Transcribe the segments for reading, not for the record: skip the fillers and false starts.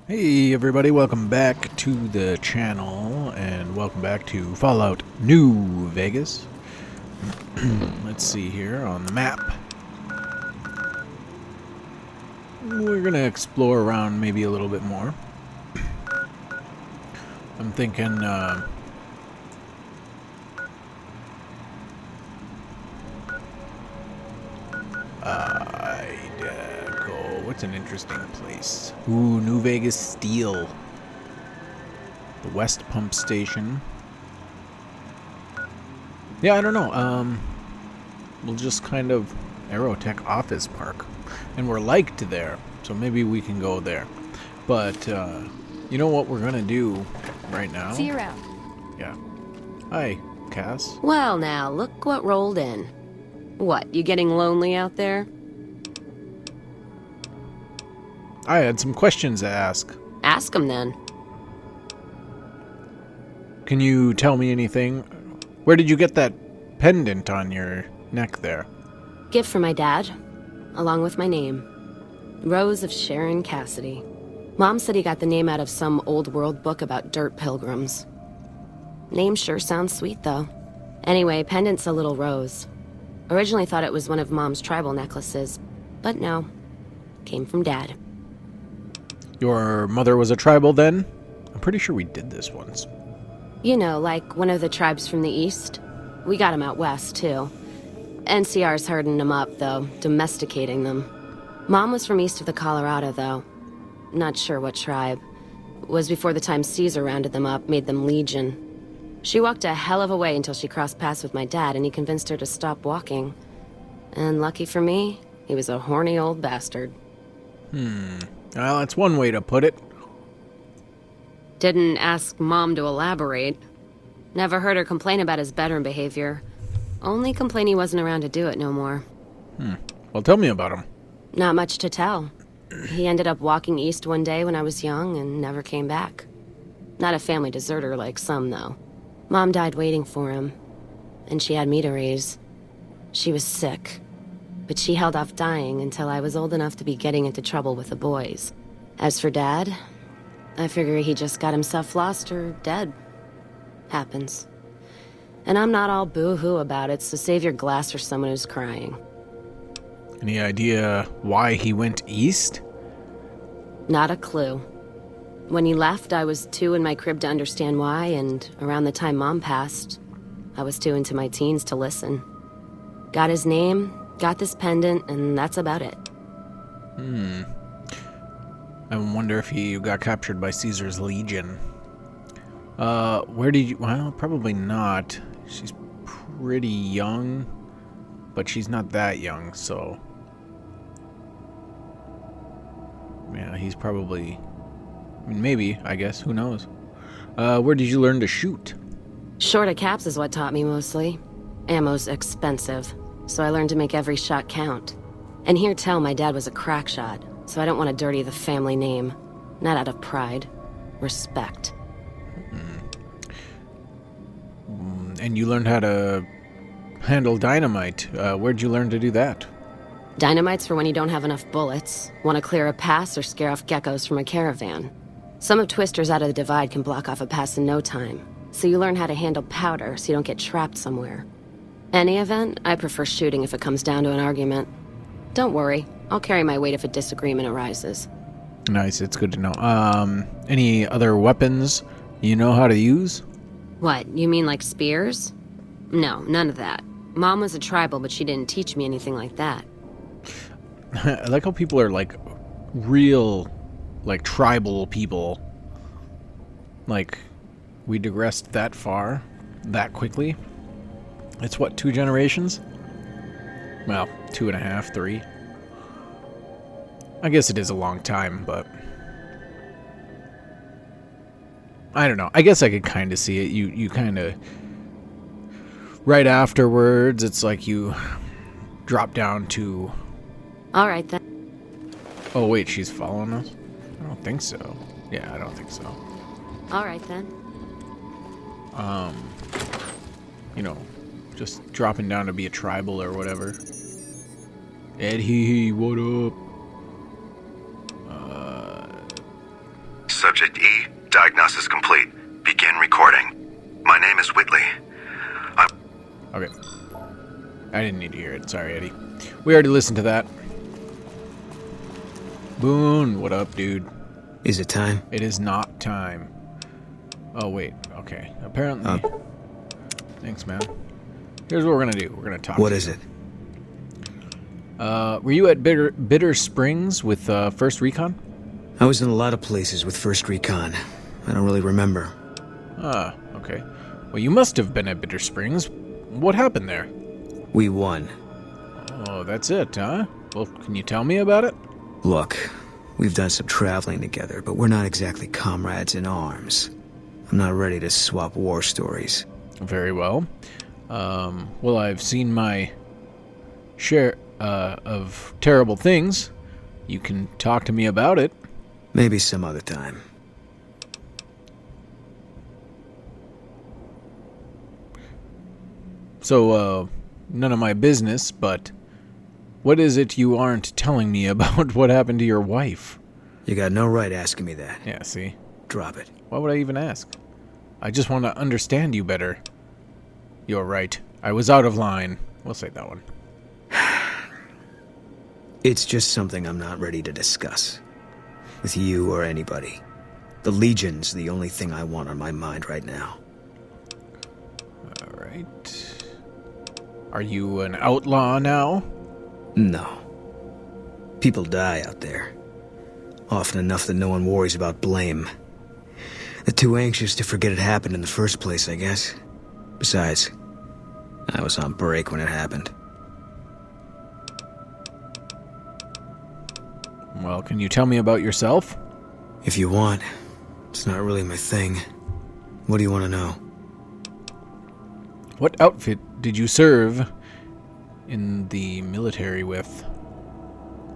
Hey everybody, welcome back to the channel, and welcome back to Fallout New Vegas. Let's see here on the map. We're gonna explore around maybe a little bit more. I'm thinking, what's an interesting place? Ooh, New Vegas Steel. The West Pump Station. Yeah, I don't know. We'll just kind of Aerotech Office Park. And we're liked there, so maybe we can go there. But, you know what we're gonna do right now? See you around. Yeah. Hi, Cass. Well now, look what rolled in. What, you getting lonely out there? I had some questions to ask. Ask 'em then. Can you tell me anything? Where did you get that pendant on your neck there? Gift for my dad, along with my name. Rose of Sharon Cassidy. Mom said he got the name out of some old world book about dirt pilgrims. Name sure sounds sweet, though. Anyway, pendant's a little rose. Originally thought it was one of Mom's tribal necklaces, but no. Came from Dad. Your mother was a tribal then? I'm pretty sure we did this once. You know, like one of the tribes from the east. We got 'em out west, too. NCR's herding them up, though, domesticating them. Mom was from east of the Colorado, though. Not sure what tribe. Was before the time Caesar rounded them up, made them legion. She walked a hell of a way until she crossed paths with my dad, and he convinced her to stop walking. And lucky for me, he was a horny old bastard. Well, that's one way to put it. Didn't ask Mom to elaborate. Never heard her complain about his bedroom behavior. Only complain he wasn't around to do it no more. Well, tell me about him. Not much to tell. He ended up walking east one day when I was young and never came back. Not a family deserter like some, though. Mom died waiting for him, and she had me to raise. She was sick, but she held off dying until I was old enough to be getting into trouble with the boys. As for Dad, I figure he just got himself lost or dead. Happens. And I'm not all boo-hoo about it, so save your glass for someone who's crying. Any idea why he went east? Not a clue. When he left, I was too in my crib to understand why, and around the time Mom passed, I was too into my teens to listen. Got his name, got this pendant, and that's about it. I wonder if he got captured by Caesar's Legion. Where did you... Well, probably not. She's pretty young, but she's not that young, so... Yeah, he's probably... I mean, maybe, I guess. Who knows? Where did you learn to shoot? Short of caps is what taught me mostly. Ammo's expensive, so I learned to make every shot count. And hear tell my dad was a crack shot, so I don't want to dirty the family name. Not out of pride. Respect. And you learned how to handle dynamite. Where'd you learn to do that? Dynamite's for when you don't have enough bullets, want to clear a pass or scare off geckos from a caravan. Some of Twister's out of the divide can block off a pass in no time, so you learn how to handle powder so you don't get trapped somewhere. Any event, I prefer shooting if it comes down to an argument. Don't worry, I'll carry my weight if a disagreement arises. Nice, it's good to know. Any other weapons you know how to use? What, you mean like spears? No, none of that. Mom was a tribal, but she didn't teach me anything like that. I like how people are like real, like tribal people. Like, we digressed that far, that quickly. It's what, 2 generations? Well, 2.5, 3. I guess it is a long time, but I don't know. I guess I could kind of see it. You kind of right afterwards, it's like you drop down to... All right, then. Oh, wait, she's following us? I don't think so. Yeah, I don't think so. All right, then. You know, just dropping down to be a tribal or whatever. Ed, hee, what up? Subject E, diagnosis complete. Begin recording. My name is Whitley. Okay. I didn't need to hear it. Sorry, Eddie. We already listened to that. Boone, what up, dude? Is it time? It is not time. Oh, wait. Okay. Apparently. Thanks, man. Here's what we're going to do. We're going to talk. What is it? Were you at Bitter Springs with First Recon? I was in a lot of places with First Recon. I don't really remember. Ah, okay. Well, you must have been at Bitter Springs. What happened there? We won. Oh, that's it, huh? Well, can you tell me about it? Look, we've done some traveling together, but we're not exactly comrades in arms. I'm not ready to swap war stories. Very well. Well, I've seen my share of terrible things. You can talk to me about it. Maybe some other time. So, none of my business, but what is it you aren't telling me about what happened to your wife? You got no right asking me that. Yeah, see? Drop it. Why would I even ask? I just want to understand you better. You're right. I was out of line. We'll say that one. It's just something I'm not ready to discuss. With you or anybody. The Legion's the only thing I want on my mind right now. Alright. Are you an outlaw now? No. People die out there. Often enough that no one worries about blame. They're too anxious to forget it happened in the first place, I guess. Besides, I was on break when it happened. Well, can you tell me about yourself? If you want. It's not really my thing. What do you want to know? What outfit did you serve in the military with?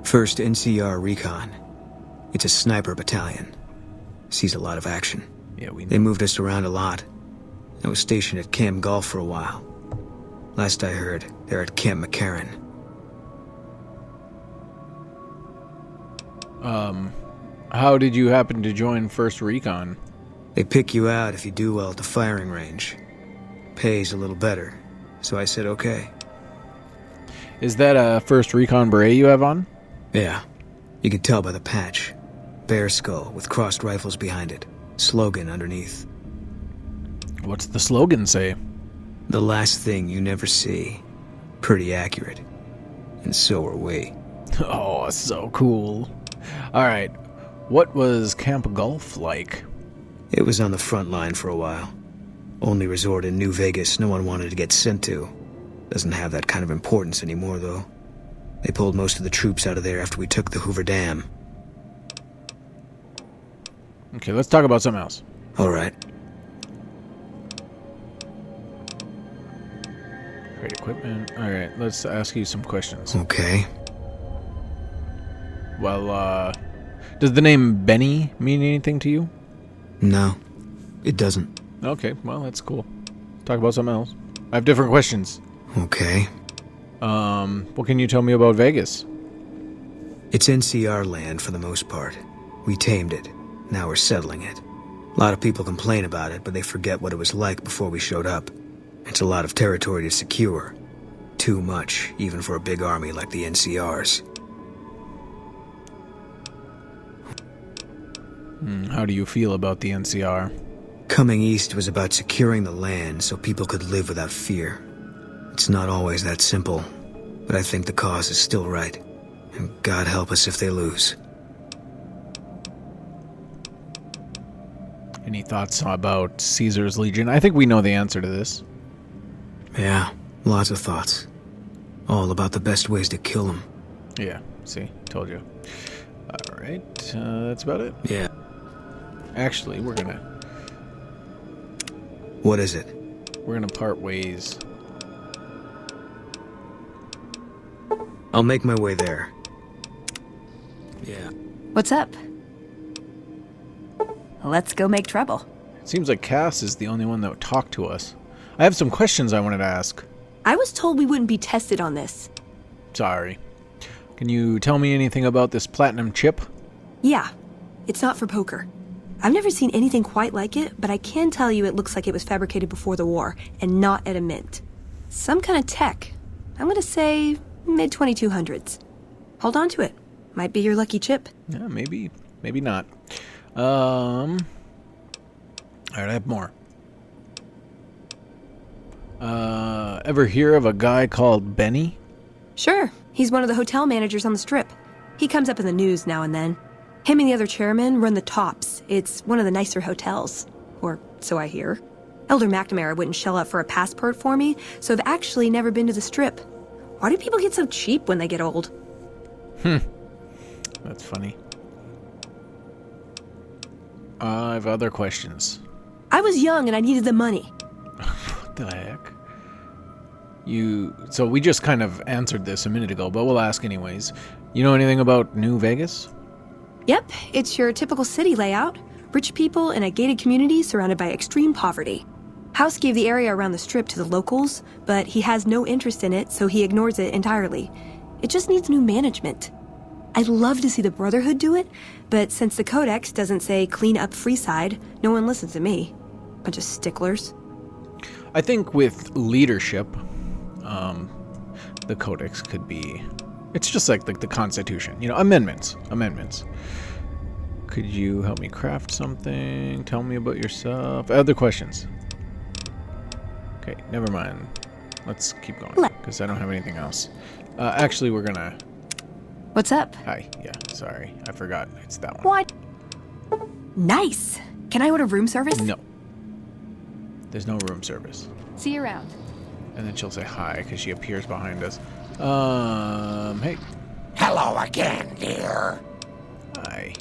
1st NCR Recon. It's a sniper battalion. Sees a lot of action. Yeah, we know. They moved us around a lot. I was stationed at Camp Golf for a while. Last I heard, they're at Camp McCarran. How did you happen to join First Recon? They pick you out if you do well at the firing range. Pays a little better, so I said okay. Is that a First Recon beret you have on? Yeah, you can tell by the patch. Bear skull with crossed rifles behind it. Slogan underneath. What's the slogan say? The last thing you never see. Pretty accurate. And so are we. Oh, so cool. Alright, what was Camp Golf like? It was on the front line for a while. Only resort in New Vegas no one wanted to get sent to. Doesn't have that kind of importance anymore, though. They pulled most of the troops out of there after we took the Hoover Dam. Okay, let's talk about something else. All right. Great equipment. Alright, let's ask you some questions. Okay. Well, does the name Benny mean anything to you? No, it doesn't. Okay, well, that's cool. Talk about something else. I have different questions. Okay. What can you tell me about Vegas? It's NCR land for the most part. We tamed it. Now we're settling it. A lot of people complain about it, but they forget what it was like before we showed up. It's a lot of territory to secure. Too much, even for a big army like the NCR's. How do you feel about the NCR? Coming east was about securing the land so people could live without fear. It's not always that simple, but I think the cause is still right. And God help us if they lose. Any thoughts about Caesar's Legion? I think we know the answer to this. Yeah, lots of thoughts. All about the best ways to kill them. Yeah, see, told you. Alright, that's about it. Yeah. Actually, we're gonna What is it? part ways. I'll make my way there. Yeah. What's up? Let's go make trouble. It seems like Cass is the only one that would talk to us. I have some questions I wanted to ask. I was told we wouldn't be tested on this. Sorry. Can you tell me anything about this platinum chip? Yeah, it's not for poker. I've never seen anything quite like it, but I can tell you it looks like it was fabricated before the war, and not at a mint. Some kind of tech. I'm gonna say mid-2200s. Hold on to it. Might be your lucky chip. Yeah, maybe. Maybe not. Alright, I have more. Ever hear of a guy called Benny? Sure. He's one of the hotel managers on the Strip. He comes up in the news now and then. Him and the other chairman run the Tops. It's one of the nicer hotels. Or so I hear. Elder McNamara wouldn't shell out for a passport for me, so I've actually never been to the Strip. Why do people get so cheap when they get old? That's funny. I have other questions. I was young and I needed the money. What the heck? So we just kind of answered this a minute ago, but we'll ask anyways. You know anything about New Vegas? Yep, it's your typical city layout. Rich people in a gated community surrounded by extreme poverty. House gave the area around the Strip to the locals, but he has no interest in it, so he ignores it entirely. It just needs new management. I'd love to see the Brotherhood do it, but since the Codex doesn't say clean up Freeside, no one listens to me. Bunch of sticklers. I think with leadership, the Codex could be... It's just like the Constitution. You know, amendments. Could you help me craft something? Tell me about yourself. Other questions? Okay, never mind. Let's keep going, because I don't have anything else. Actually, we're gonna... What's up? Hi. Yeah, sorry. I forgot. It's that one. What? Nice. Can I order room service? No. There's no room service. See you around. And then she'll say hi, because she appears behind us. Hey. Hello again, dear. Hi.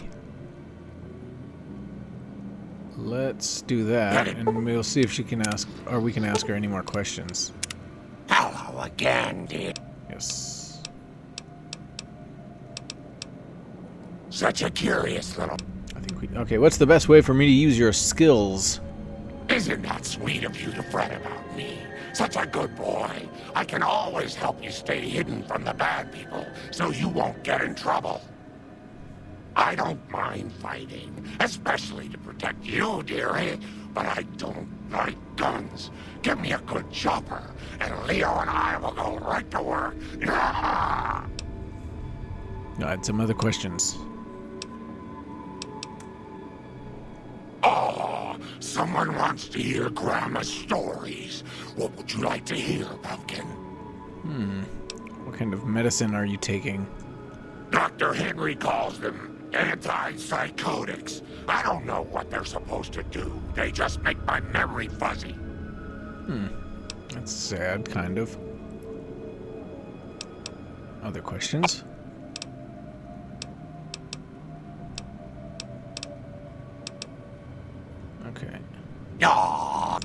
Let's do that, and we'll see if she can ask, or we can ask her any more questions. Hello again, dear. Yes. Such a curious little... I think we... Okay, what's the best way for me to use your skills? Isn't that sweet of you to fret about me? Such a good boy. I can always help you stay hidden from the bad people, so you won't get in trouble. I don't mind fighting, especially to protect you, dearie, but I don't like guns. Give me a good chopper, and Leo and I will go right to work. I had some other questions. Oh, someone wants to hear Grandma's stories. What would you like to hear, Pumpkin? What kind of medicine are you taking? Dr. Henry calls them antipsychotics. I don't know what they're supposed to do. They just make my memory fuzzy. That's sad, kind of. Other questions? Okay. Aw.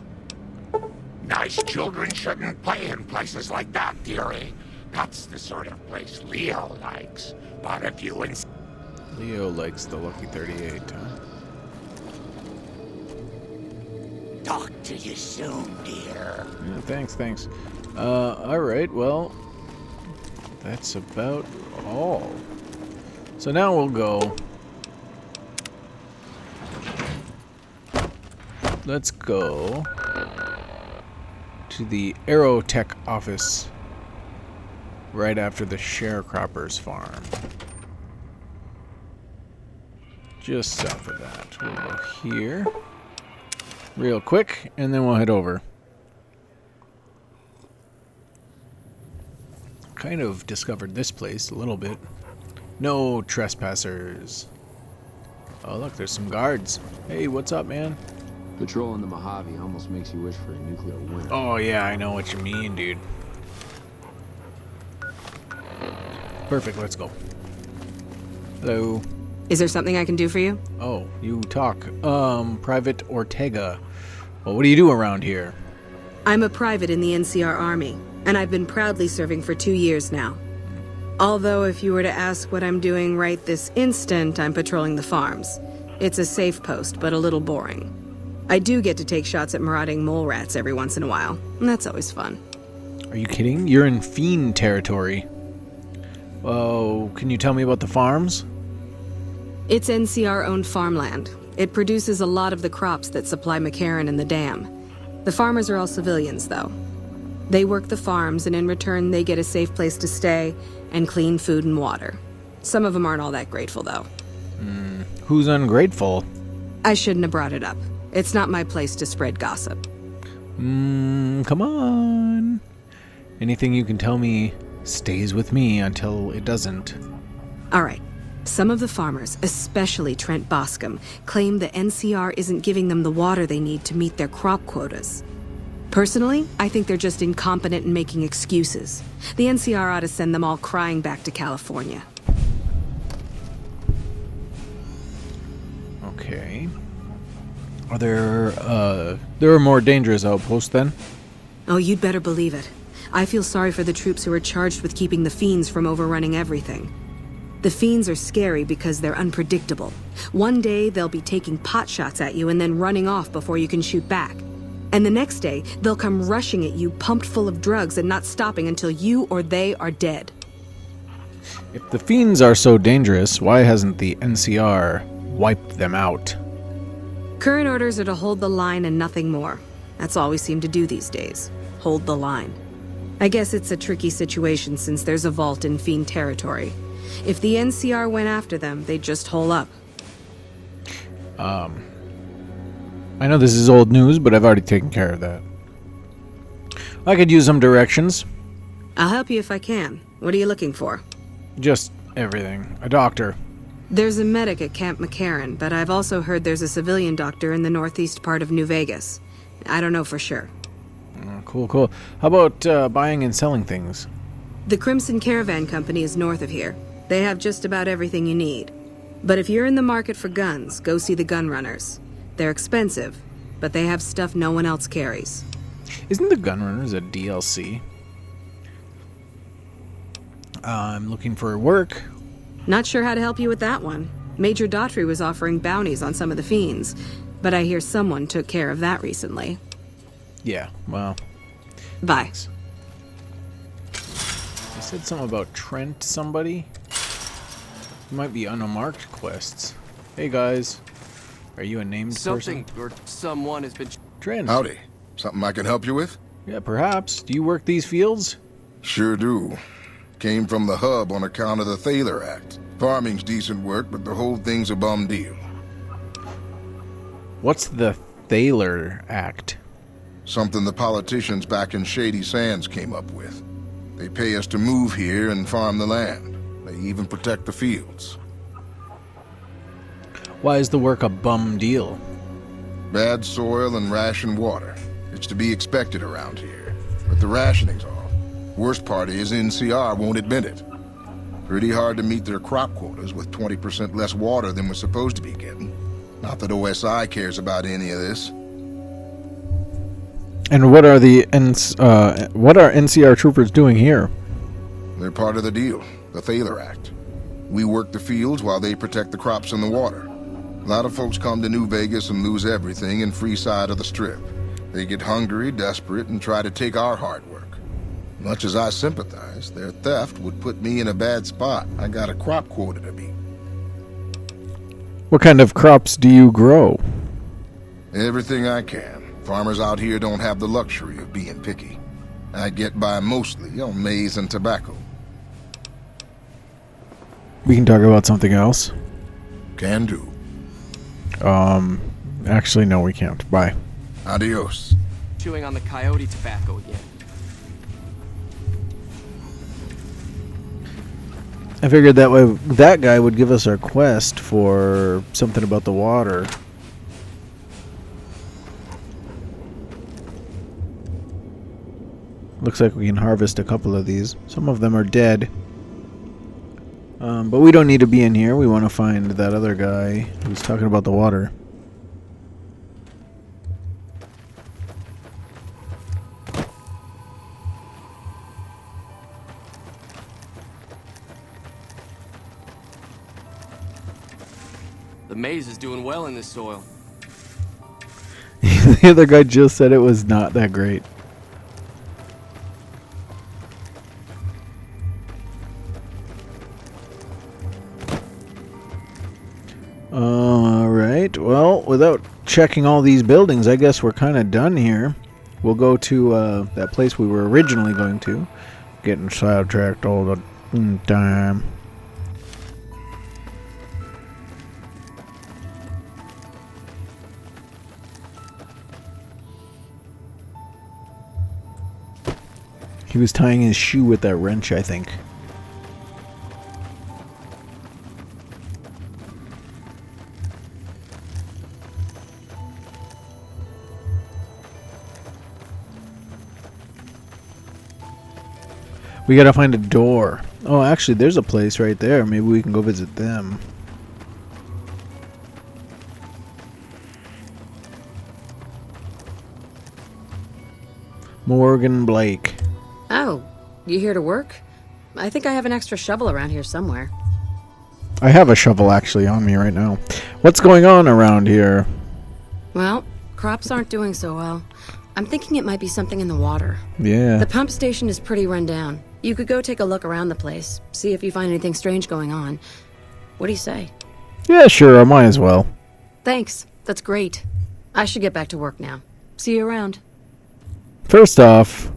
Nice children shouldn't play in places like that, dearie. That's the sort of place Leo likes. But if you insist... Leo likes the Lucky 38, huh? Talk to you soon, dear. Yeah, thanks. Alright, well... That's about all. So now we'll go... Let's go... to the Aerotech office. Right after the sharecropper's farm. Just south of that. We'll go here. Real quick, and then we'll head over. Kind of discovered this place a little bit. No trespassers. Oh look, there's some guards. Hey, what's up, man? Patrolling the Mojave almost makes you wish for a nuclear winter. Oh yeah, I know what you mean, dude. Perfect, let's go. Hello. Is there something I can do for you? Oh, you talk. Private Ortega. Well, what do you do around here? I'm a private in the NCR Army, and I've been proudly serving for 2 years now. Although if you were to ask what I'm doing right this instant, I'm patrolling the farms. It's a safe post, but a little boring. I do get to take shots at marauding mole rats every once in a while, and that's always fun. Are you kidding? You're in fiend territory. Oh, can you tell me about the farms? It's NCR-owned farmland. It produces a lot of the crops that supply McCarran and the dam. The farmers are all civilians, though. They work the farms, and in return they get a safe place to stay and clean food and water. Some of them aren't all that grateful, though. Who's ungrateful? I shouldn't have brought it up. It's not my place to spread gossip. Come on. Anything you can tell me stays with me until it doesn't. All right. Some of the farmers, especially Trent Boscom, claim the NCR isn't giving them the water they need to meet their crop quotas. Personally, I think they're just incompetent and making excuses. The NCR ought to send them all crying back to California. Okay. Are there are more dangerous outposts then? Oh, you'd better believe it. I feel sorry for the troops who are charged with keeping the Fiends from overrunning everything. The Fiends are scary because they're unpredictable. One day, they'll be taking pot shots at you and then running off before you can shoot back. And the next day, they'll come rushing at you pumped full of drugs and not stopping until you or they are dead. If the Fiends are so dangerous, why hasn't the NCR wiped them out? Current orders are to hold the line and nothing more. That's all we seem to do these days. Hold the line. I guess it's a tricky situation since there's a vault in Fiend territory. If the NCR went after them, they'd just hole up. I know this is old news, but I've already taken care of that. I could use some directions. I'll help you if I can. What are you looking for? Just everything. A doctor. There's a medic at Camp McCarran, but I've also heard there's a civilian doctor in the northeast part of New Vegas. I don't know for sure. Cool. How about buying and selling things? The Crimson Caravan Company is north of here. They have just about everything you need. But if you're in the market for guns, go see the gun runners. They're expensive, but they have stuff no one else carries. Isn't the gun runners a DLC? I'm looking for work. Not sure how to help you with that one. Major Daughtry was offering bounties on some of the Fiends, but I hear someone took care of that recently. Yeah, well... Bye. Thanks. You said something about Trent somebody? It might be unmarked quests. Hey guys. Are you a named Something person? or someone has been... Trent. Howdy. Something I can help you with? Yeah, perhaps. Do you work these fields? Sure do. Came from the hub on account of the Thaler Act. Farming's decent work, but the whole thing's a bum deal. What's the Thaler Act? Something the politicians back in Shady Sands came up with. They pay us to move here and farm the land. They even protect the fields. Why is the work a bum deal? Bad soil and ration water. It's to be expected around here. But the rationing's off. Worst part is NCR won't admit it. Pretty hard to meet their crop quotas with 20% less water than we're supposed to be getting. Not that OSI cares about any of this. And what are what are NCR troopers doing here? They're part of the deal, the Thaler Act. We work the fields while they protect the crops and the water. A lot of folks come to New Vegas and lose everything in free side of the Strip. They get hungry, desperate, and try to take our hard work. Much as I sympathize, their theft would put me in a bad spot. I got a crop quota to meet. What kind of crops do you grow? Everything I can. Farmers out here don't have the luxury of being picky. I get by mostly on maize and tobacco. We can talk about something else. Can do. Actually, no, we can't. Bye. Adios. chewing on the coyote tobacco again. I figured that way that guy would give us our quest for something about the water. Looks like we can harvest a couple of these. Some of them are dead. But we don't need to be in here. We want to find that other guy who's talking about the water. The maize is doing well in this soil. The other guy just said it was not that great. Alright, well, Well, without checking all these buildings, I guess we're kind of done here. We'll go to that place we were originally going to. Getting sidetracked all the time. He was tying his shoe with that wrench, I think. We gotta find a door. Oh, actually, there's a place right there. Maybe we can go visit them. Morgan Blake. Oh, you here to work? I think I have an extra shovel around here somewhere. I have a shovel actually on me right now. What's going on around here? Well, crops aren't doing so well. I'm thinking it might be something in the water. Yeah. The pump station is pretty run down. You could go take a look around the place, see if you find anything strange going on. What do you say? Yeah, sure, I might as well. Thanks. That's great. I should get back to work now. See you around. First off,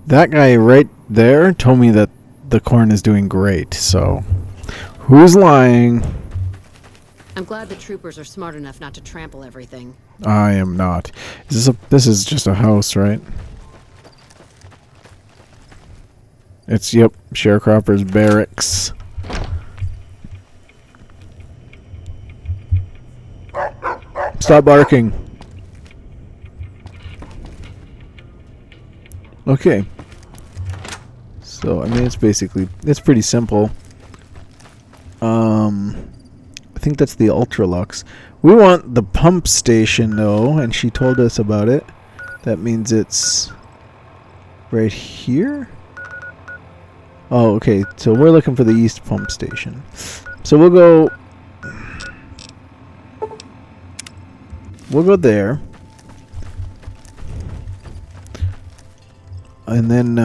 that guy right there told me that the corn is doing great, so who's lying? I'm glad the troopers are smart enough not to trample everything. I am not. This is just a house, right? It's, yep, Sharecropper's barracks. Stop barking. Okay. So, I mean, it's pretty simple. I think that's the Ultralux. We want the pump station, though, and she told us about it. That means it's right here? Oh, okay. So we're looking for the east pump station. So we'll go there. And then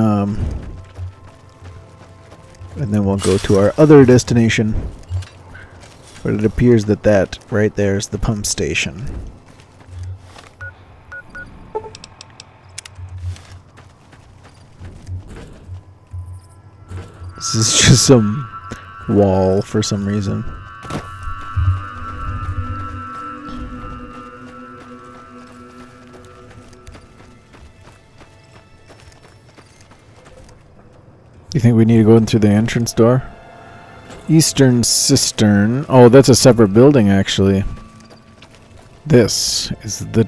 we'll go to our other destination. But it appears that right there is the pump station. This is just some wall for some reason. You think we need to go in through the entrance door? Eastern Cistern. Oh, that's a separate building, actually. This is the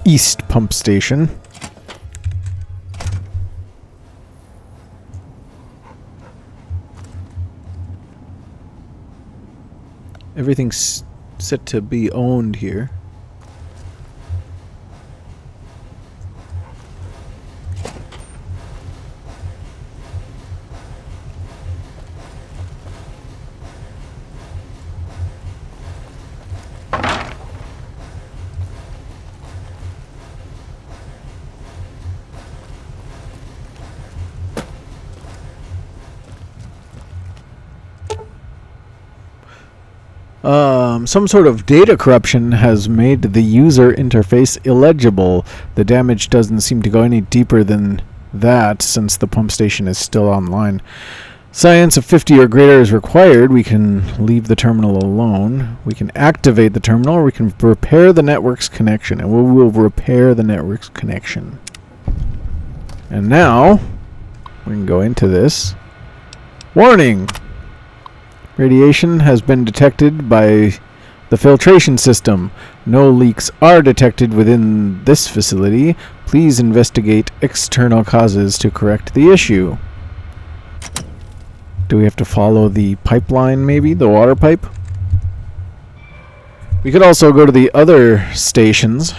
east pump station. Everything's set to be owned here. Some sort of data corruption has made the user interface illegible. The damage doesn't seem to go any deeper than that since the pump station is still online. Science of 50 or greater is required. We can leave the terminal alone. We can activate the terminal, or we can repair the network's connection. And we will repair the network's connection. And now, we can go into this. Warning! Radiation has been detected by the filtration system. No leaks are detected within this facility. Please investigate external causes to correct the issue. Do we have to follow the pipeline, maybe? The water pipe? We could also go to the other stations.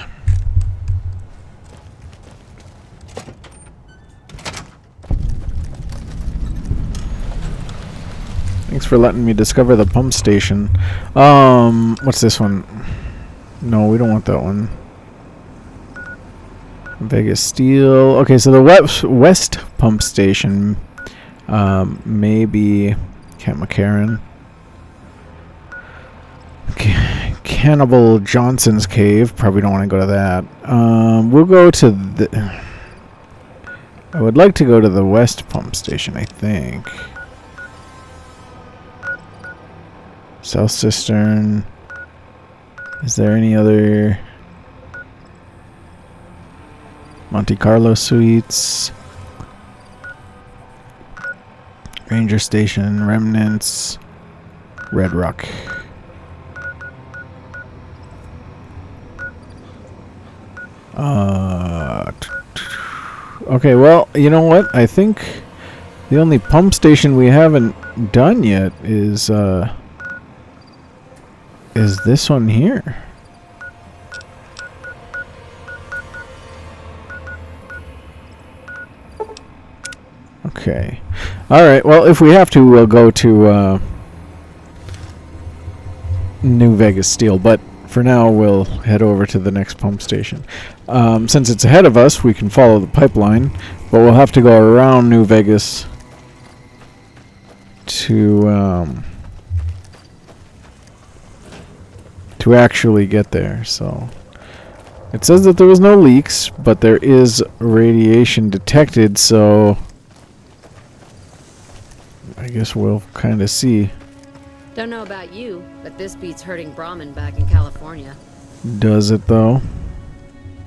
Thanks for letting me discover the pump station. What's this one? No, we don't want that one. Vegas Steel. Okay, so the west pump station, maybe Camp McCarran. Cannibal Johnson's cave. Probably don't want to go to that. We'll go to the... I would like to go to the west pump station, I think. South Cistern. Is there any other... Monte Carlo Suites. Ranger Station, Remnants, Red Rock. Okay, well, you know what? I think the only pump station we haven't done yet is this one here. Okay. Alright, well, if we have to, we'll go to New Vegas Steel, but for now we'll head over to the next pump station. Since it's ahead of us, we can follow the pipeline, but we'll have to go around New Vegas to actually get there. So it says that there was no leaks, but there is radiation detected, so I guess we'll kind of see. Don't know about you, but this beats hurting Brahmin back in California. Does it, though?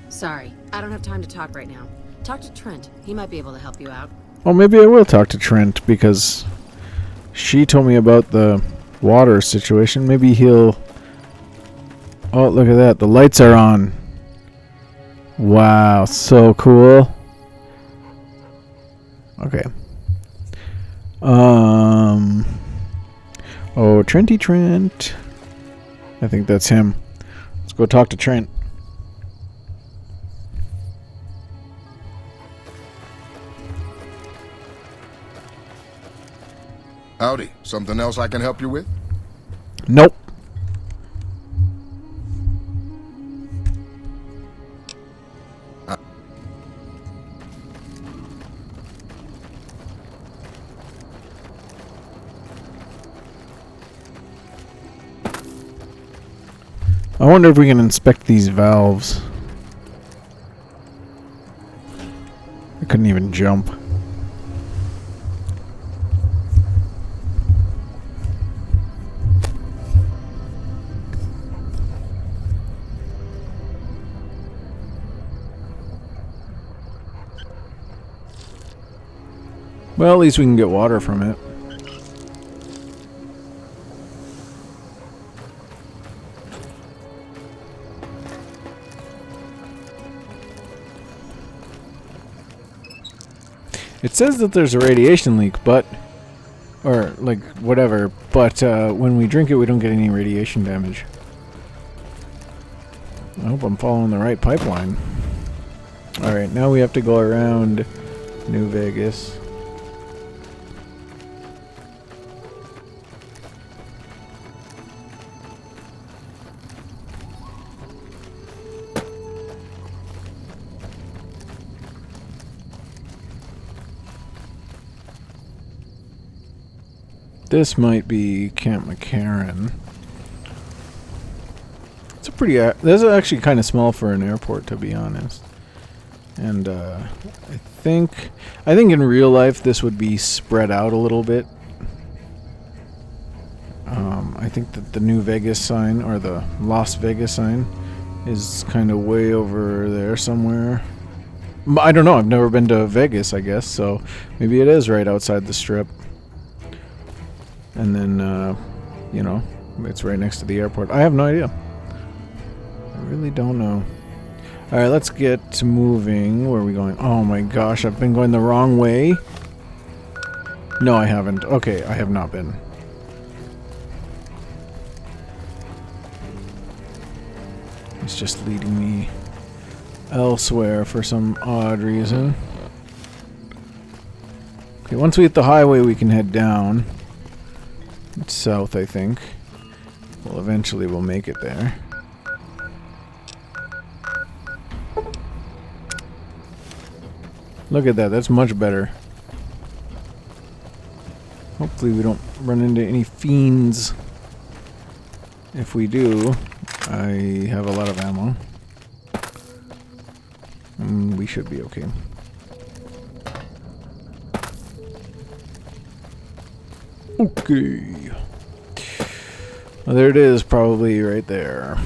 Sorry, I don't have time to talk right now. Talk to Trent. He might be able to help you out. Well, maybe I will talk to Trent, because she told me about the water situation. Maybe he'll... Oh, look at that. The lights are on. Wow, so cool. Okay. Oh, Trenty Trent. I think that's him. Let's go talk to Trent. Howdy. Something else I can help you with? Nope. I wonder if we can inspect these valves. I couldn't even jump. Well, at least we can get water from it. It says that there's a radiation leak, but... Or, like, whatever. But, when we drink it, we don't get any radiation damage. I hope I'm following the right pipeline. Alright, now we have to go around New Vegas. This might be Camp McCarran. It's a pretty... this is actually kind of small for an airport, to be honest. And I think in real life this would be spread out a little bit. I think that the New Vegas sign, or the Las Vegas sign, is kind of way over there somewhere. I don't know. I've never been to Vegas, I guess, so maybe it is right outside the Strip. And then, you know, it's right next to the airport. I have no idea. I really don't know. Alright, let's get moving. Where are we going? Oh my gosh, I've been going the wrong way. No, I haven't. Okay, I have not been. It's just leading me elsewhere for some odd reason. Okay, once we hit the highway, we can head down. It's south, I think. Well, eventually we'll make it there. Look at that, that's much better. Hopefully we don't run into any fiends. If we do, I have a lot of ammo. We should be okay. Okay. Well, there it is, probably right there.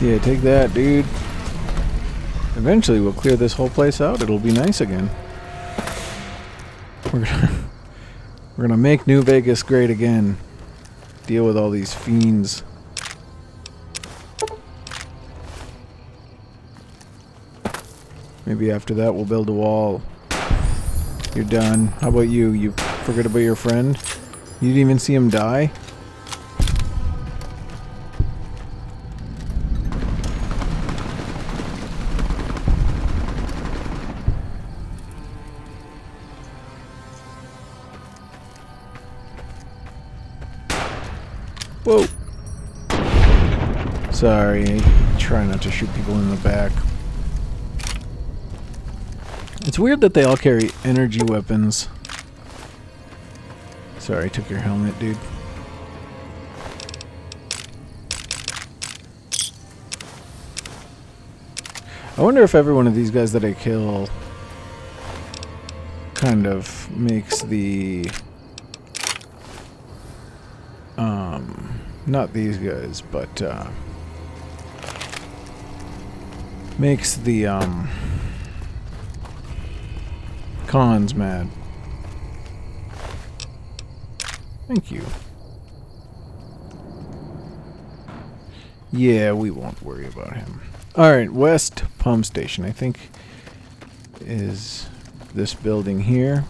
Yeah, take that, dude. Eventually we'll clear this whole place out. It'll be nice again. We're gonna make New Vegas great again. Deal with all these fiends. Maybe after that we'll build a wall. You're done. How about you? You forget about your friend? You didn't even see him die? Whoa. Sorry, try not to shoot people in the back. It's weird that they all carry energy weapons. Sorry, I took your helmet, dude. I wonder if every one of these guys that I kill kind of makes the... not these guys, but makes the cons mad. Thank you. Yeah, we won't worry about him. Alright, West Pump Station, I think, is this building here.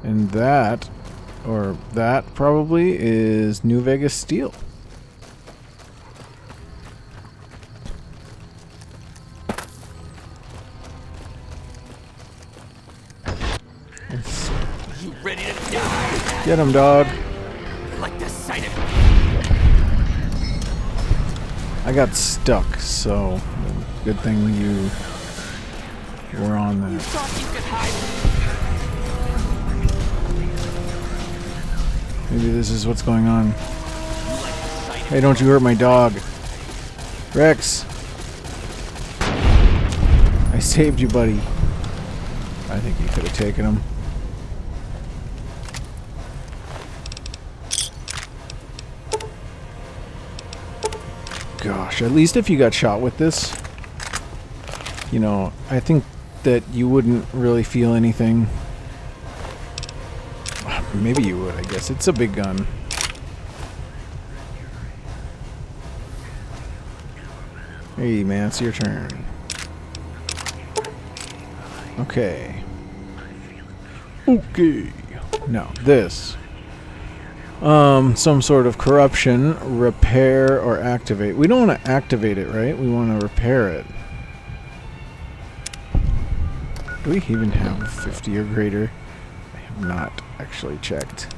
And that, or that probably, is New Vegas Steel. You ready to die? Get him, dog. I like the sight of it. I got stuck, so good thing you were on that. You thought you could hide? Maybe this is what's going on. Hey, don't you hurt my dog. Rex! I saved you, buddy. I think you could have taken him. Gosh, at least if you got shot with this, you know, I think that you wouldn't really feel anything. Maybe you would, I guess. It's a big gun. Hey, man, it's your turn. Okay. Okay. Now, this. Some sort of corruption, repair, or activate. We don't want to activate it, right? We want to repair it. Do we even have 50 or greater? I have not actually checked.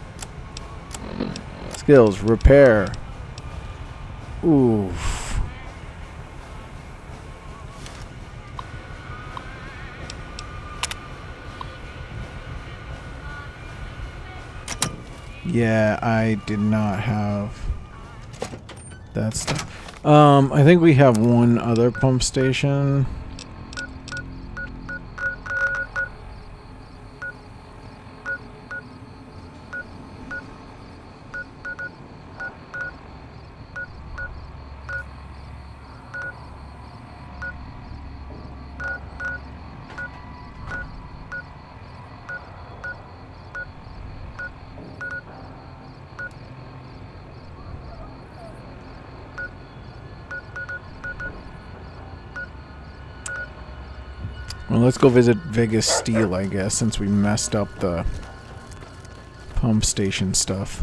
Skills, repair. Oof. Yeah, I did not have that stuff. I think we have one other pump station. Well, let's go visit Vegas Steel, I guess, since we messed up the pump station stuff.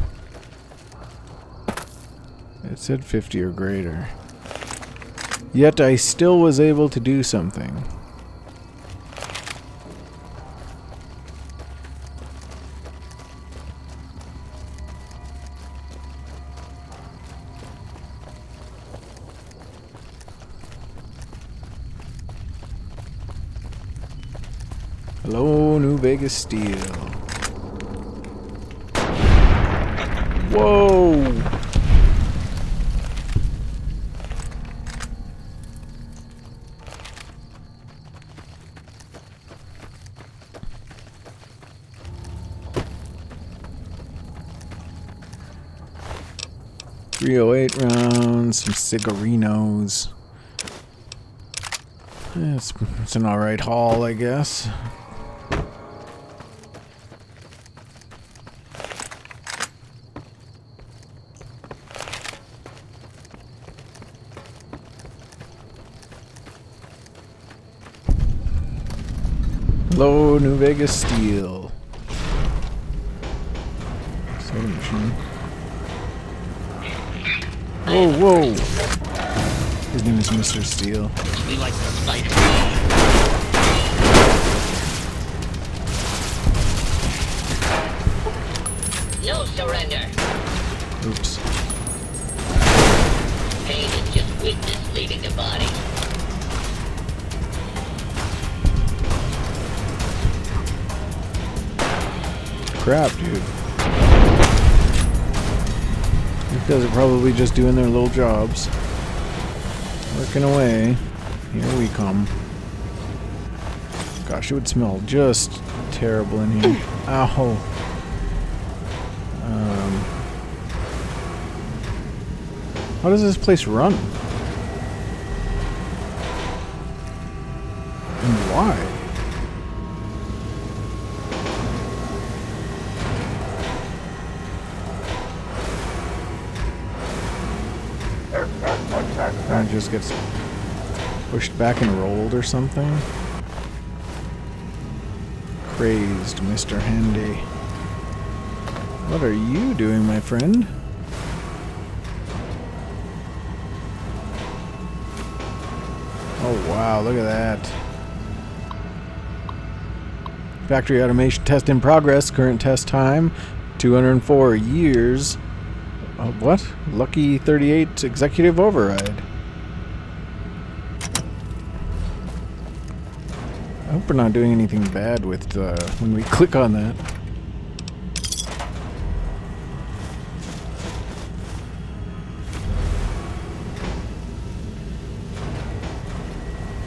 It said 50 or greater. Yet I still was able to do something. Hello, New Vegas Steel. Whoa! .308 rounds, some cigarinos. It's an alright haul, I guess. Hello, New Vegas Steel. Soda machine. Whoa, whoa! His name is Mr. Steel. We like the sight of no surrender. Oops. Pain is just weakness leaving the body. Crap, dude. These guys are probably just doing their little jobs. Working away. Here we come. Gosh, it would smell just terrible in here. Ow. How does this place run? And why? And it just gets pushed back and rolled or something. Crazed Mr. Handy. What are you doing, my friend? Oh wow, look at that. Factory automation test in progress. Current test time 204 years. What? Lucky 38 executive override. I hope we're not doing anything bad with when we click on that.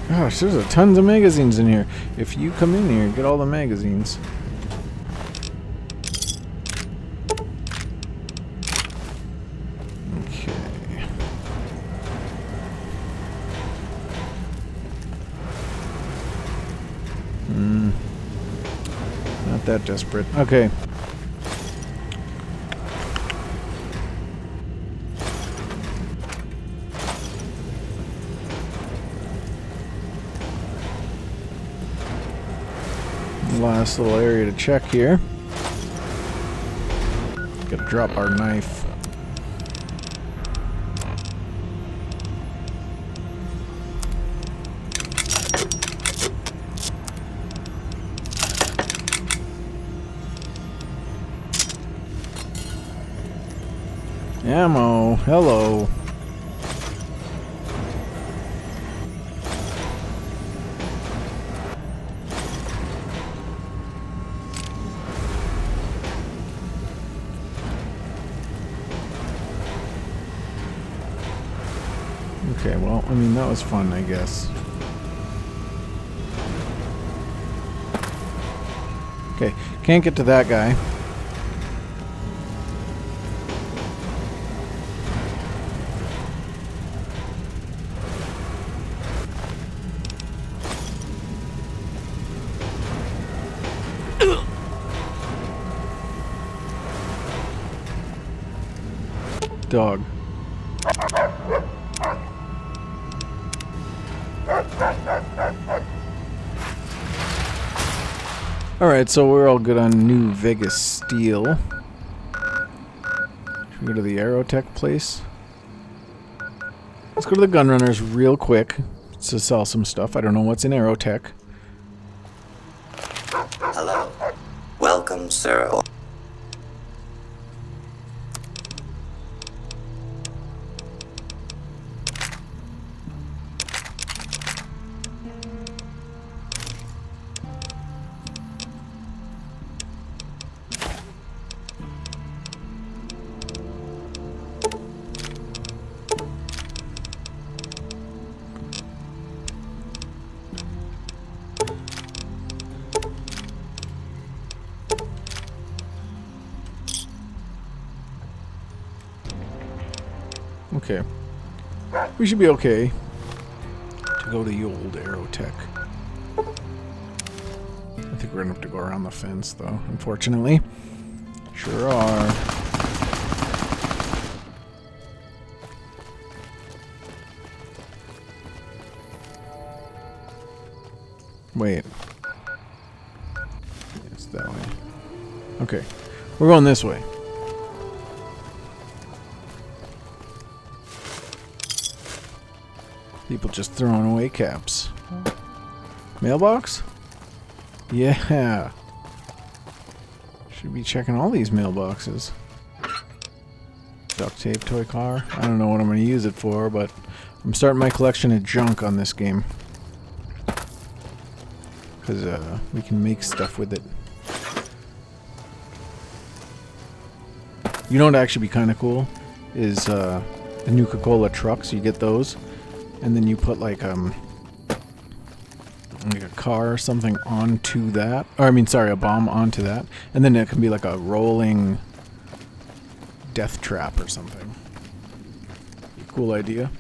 Gosh, there's tons of magazines in here. If you come in here, get all the magazines. Not that desperate. Okay. Last little area to check here. Gotta drop our knife. Ammo. Hello. Okay, well, I mean, that was fun, I guess. Okay, can't get to that guy. Dog. Alright, so we're all good on New Vegas Steel. Should we go to the Aerotech place? Let's go to the Gunrunners real quick to sell some stuff. I don't know what's in Aerotech. Hello. Welcome, sir. Okay. We should be okay to go to the old Aerotech. I think we're gonna have to go around the fence, though, unfortunately. Sure are. Wait. It's that way. Okay. We're going this way. People just throwing away caps. Mailbox? Yeah. Should be checking all these mailboxes. Duct tape, toy car. I don't know what I'm going to use it for, but I'm starting my collection of junk on this game. Because we can make stuff with it. You know what would actually be kind of cool? Is the Nuka-Cola trucks. You get those. And then you put like a car or something onto that. Or I mean, sorry, a bomb onto that. And then it can be like a rolling death trap or something. Cool idea.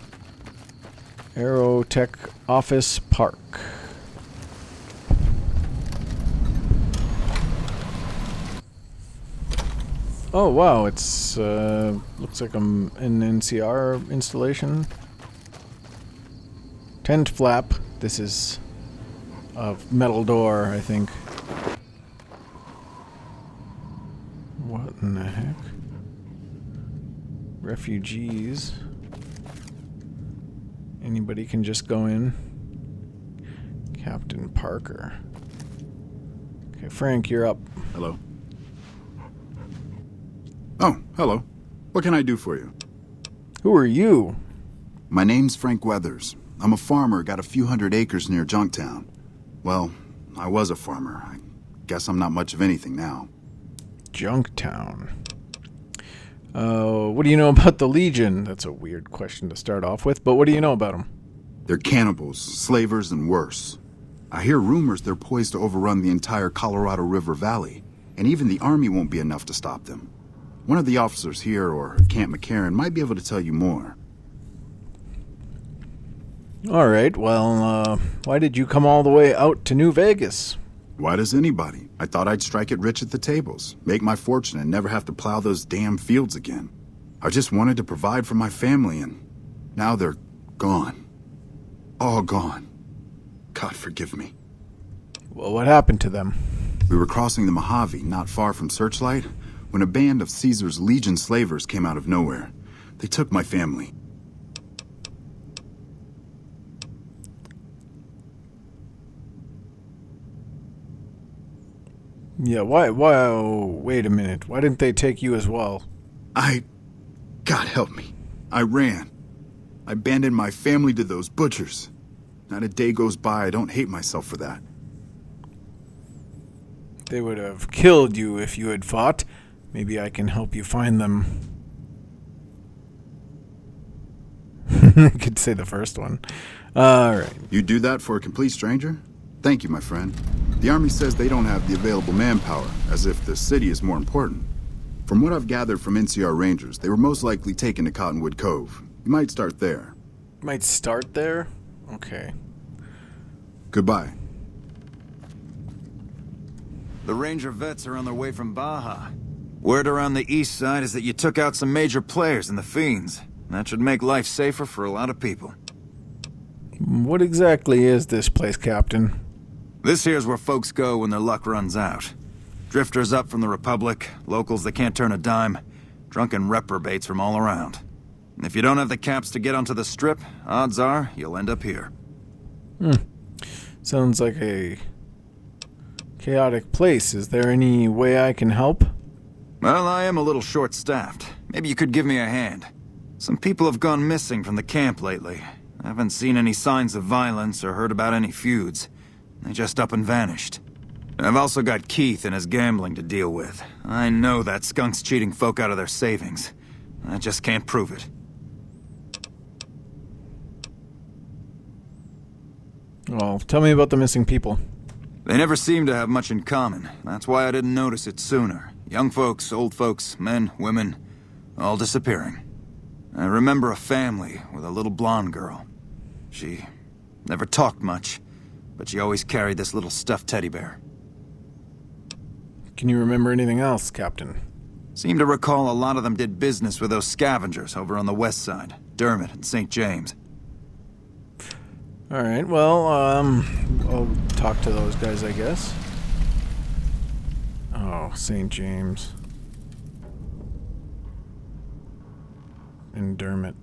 Aerotech Office Park. Oh wow, it's looks like an NCR installation. Tent flap. This is a metal door, I think. What in the heck? Refugees. Anybody can just go in. Captain Parker. Okay, Frank, you're up. Hello. Oh, hello. What can I do for you? Who are you? My name's Frank Weathers. I'm a farmer, got a few hundred acres near Junktown. Well, I was a farmer. I guess I'm not much of anything now. Junktown. What do you know about the Legion? That's a weird question to start off with, but what do you know about them? They're cannibals, slavers, and worse. I hear rumors they're poised to overrun the entire Colorado River Valley, and even the army won't be enough to stop them. One of the officers here, or Camp McCarran, might be able to tell you more. Alright, well, why did you come all the way out to New Vegas? Why does anybody? I thought I'd strike it rich at the tables, make my fortune, and never have to plow those damn fields again. I just wanted to provide for my family, and now they're gone. All gone. God forgive me. Well, what happened to them? We were crossing the Mojave, not far from Searchlight, when a band of Caesar's Legion slavers came out of nowhere. They took my family. Yeah, why, oh, wait a minute. Why didn't they take you as well? God help me. I ran. I abandoned my family to those butchers. Not a day goes by I don't hate myself for that. They would have killed you if you had fought. Maybe I can help you find them. I could say the first one. Alright. You do that for a complete stranger? Thank you, my friend. The army says they don't have the available manpower, as if the city is more important. From what I've gathered from NCR Rangers, they were most likely taken to Cottonwood Cove. You might start there. Might start there? Okay. Goodbye. The Ranger vets are on their way from Baja. Word around the east side is that you took out some major players in the Fiends. That should make life safer for a lot of people. What exactly is this place, Captain? This here's where folks go when their luck runs out. Drifters up from the Republic, locals that can't turn a dime, drunken reprobates from all around. And if you don't have the caps to get onto the Strip, odds are you'll end up here. Sounds like a chaotic place. Is there any way I can help? Well, I am a little short-staffed. Maybe you could give me a hand. Some people have gone missing from the camp lately. I haven't seen any signs of violence or heard about any feuds. They just up and vanished. And I've also got Keith and his gambling to deal with. I know that skunk's cheating folk out of their savings. I just can't prove it. Well, tell me about the missing people. They never seem to have much in common. That's why I didn't notice it sooner. Young folks, old folks, men, women, all disappearing. I remember a family with a little blonde girl. She never talked much, but she always carried this little stuffed teddy bear. Can you remember anything else, Captain? Seem to recall a lot of them did business with those scavengers over on the west side, Dermot and St. James. Alright, well, I'll talk to those guys, I guess. Oh, St. James. And Dermot.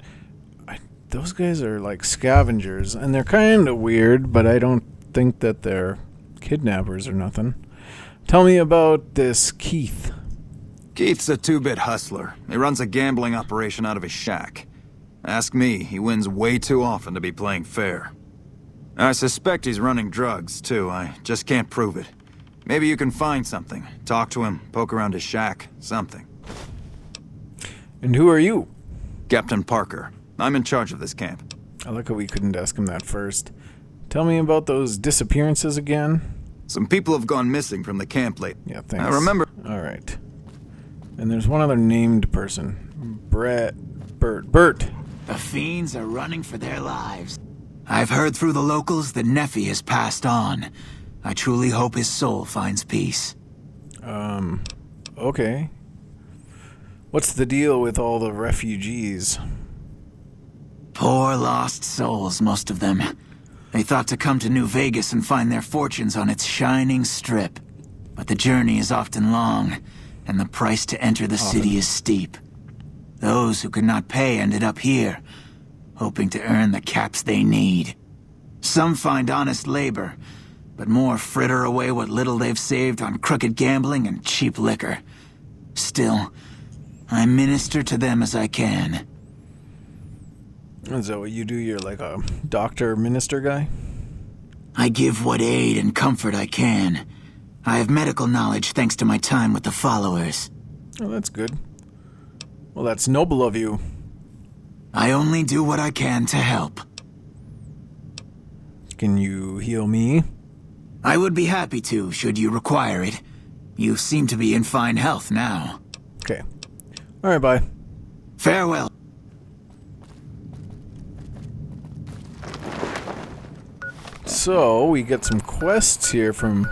Those guys are like scavengers, and they're kind of weird, but I don't think that they're kidnappers or nothing. Tell me about this Keith. Keith's a two-bit hustler. He runs a gambling operation out of his shack. Ask me, he wins way too often to be playing fair. I suspect he's running drugs, too. I just can't prove it. Maybe you can find something. Talk to him, poke around his shack, something. And who are you? Captain Parker. I'm in charge of this camp. I like how we couldn't ask him that first. Tell me about those disappearances again. Some people have gone missing from the camp lately. Yeah, thanks. I remember... Alright. And there's one other named person. Bert. The fiends are running for their lives. I've heard through the locals that Nephi has passed on. I truly hope his soul finds peace. Okay. What's the deal with all the refugees? Poor lost souls, most of them. They thought to come to New Vegas and find their fortunes on its shining strip. But the journey is often long, and the price to enter the city is steep. Those who could not pay ended up here, hoping to earn the caps they need. Some find honest labor, but more fritter away what little they've saved on crooked gambling and cheap liquor. Still, I minister to them as I can. Is that what you do? You're like a doctor minister guy? I give what aid and comfort I can. I have medical knowledge thanks to my time with the followers. Oh, that's good. Well, that's noble of you. I only do what I can to help. Can you heal me? I would be happy to, should you require it. You seem to be in fine health now. Okay. Alright, bye. Farewell. So, we get some quests here from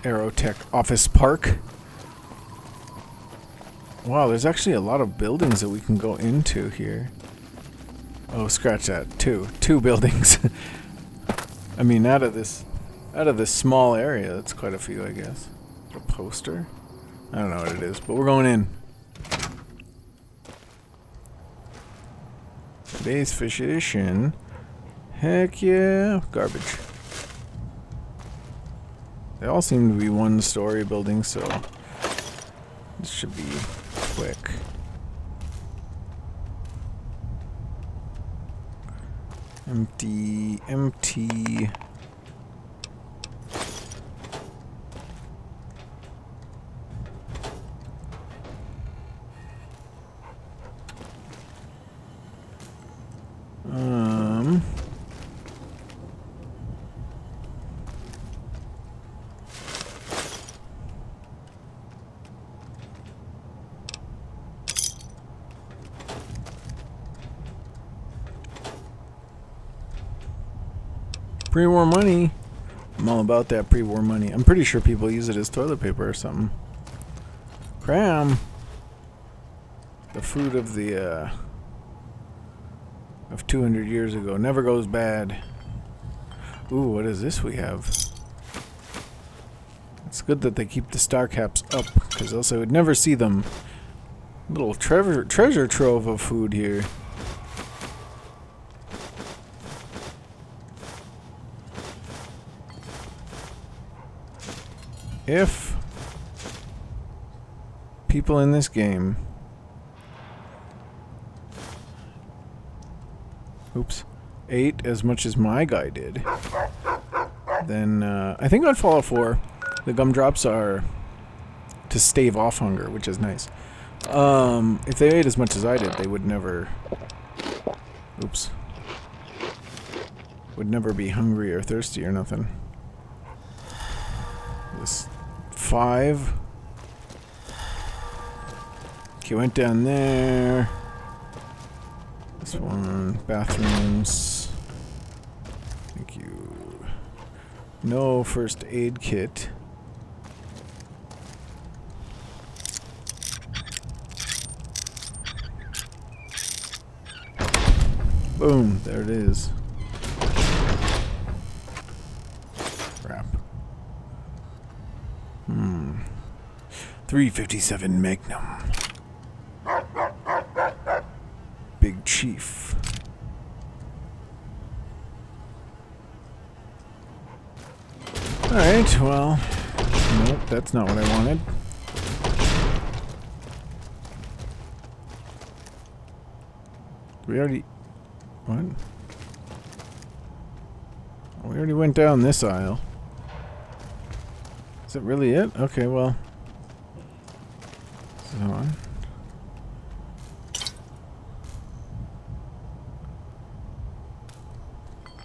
Aerotech Office Park. Wow, there's actually a lot of buildings that we can go into here. Oh, scratch that. Two buildings. I mean, out of this small area, that's quite a few, I guess. A poster? I don't know what it is, but we're going in. Base physician. Heck yeah. Garbage. They all seem to be one-story buildings, so this should be quick. Empty. Pre-war money. I'm all about that pre-war money. I'm pretty sure people use it as toilet paper or something. Cram. The food of the of 200 years ago never goes bad. Ooh, what is this we have? It's good that they keep the star caps up, because else I would never see them. Little treasure trove of food here. If people in this game ate as much as my guy did, then I think I'd follow 4. The gumdrops are to stave off hunger, which is nice. If they ate as much as I did, they would never... would never be hungry or thirsty or nothing. This 5. Okay, went down there. This one, bathrooms. Thank you. No first aid kit. Boom, there it is. Crap. 357 Magnum. Big Chief. Alright, well, nope, that's not what I wanted. We already... What? We already went down this aisle. Is that really it? Okay, well... So on.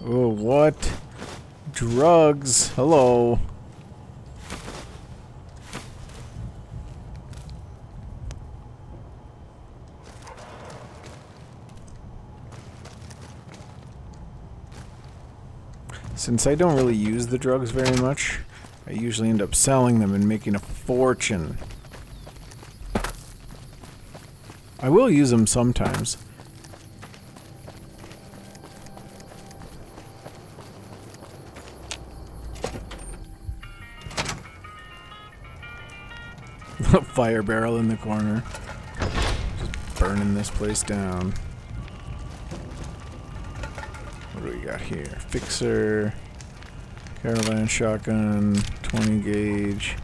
Oh, what? Drugs. Hello. Since I don't really use the drugs very much, I usually end up selling them and making a fortune. I will use them sometimes. A fire barrel in the corner. Just burning this place down. What do we got here? Fixer. Caravan shotgun. 20 gauge.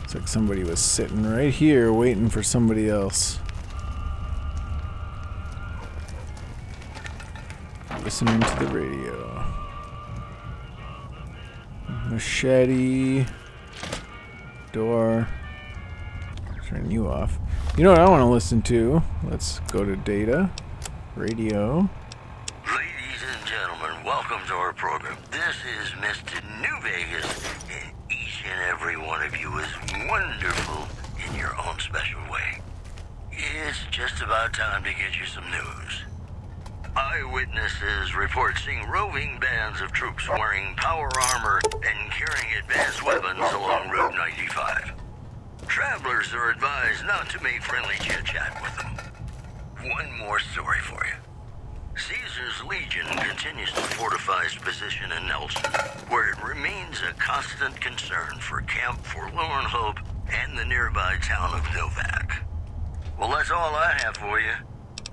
Looks like somebody was sitting right here waiting for somebody else. Listening to the radio. Machete. Door. Turn you off. You know what I want to listen to? Let's go to data. Radio. Ladies and gentlemen, welcome to our program. This is Mr. New Vegas, and each and every one of you is wonderful in your own special way. It's just about time to get you some news. Eyewitnesses report seeing roving bands of troops wearing power armor and carrying advanced weapons along Route 95. Travelers are advised not to make friendly chit-chat with them. One more story for you. Caesar's Legion continues to fortify its position in Nelson, where it remains a constant concern for Camp Forlorn Hope and the nearby town of Novak. Well, that's all I have for you.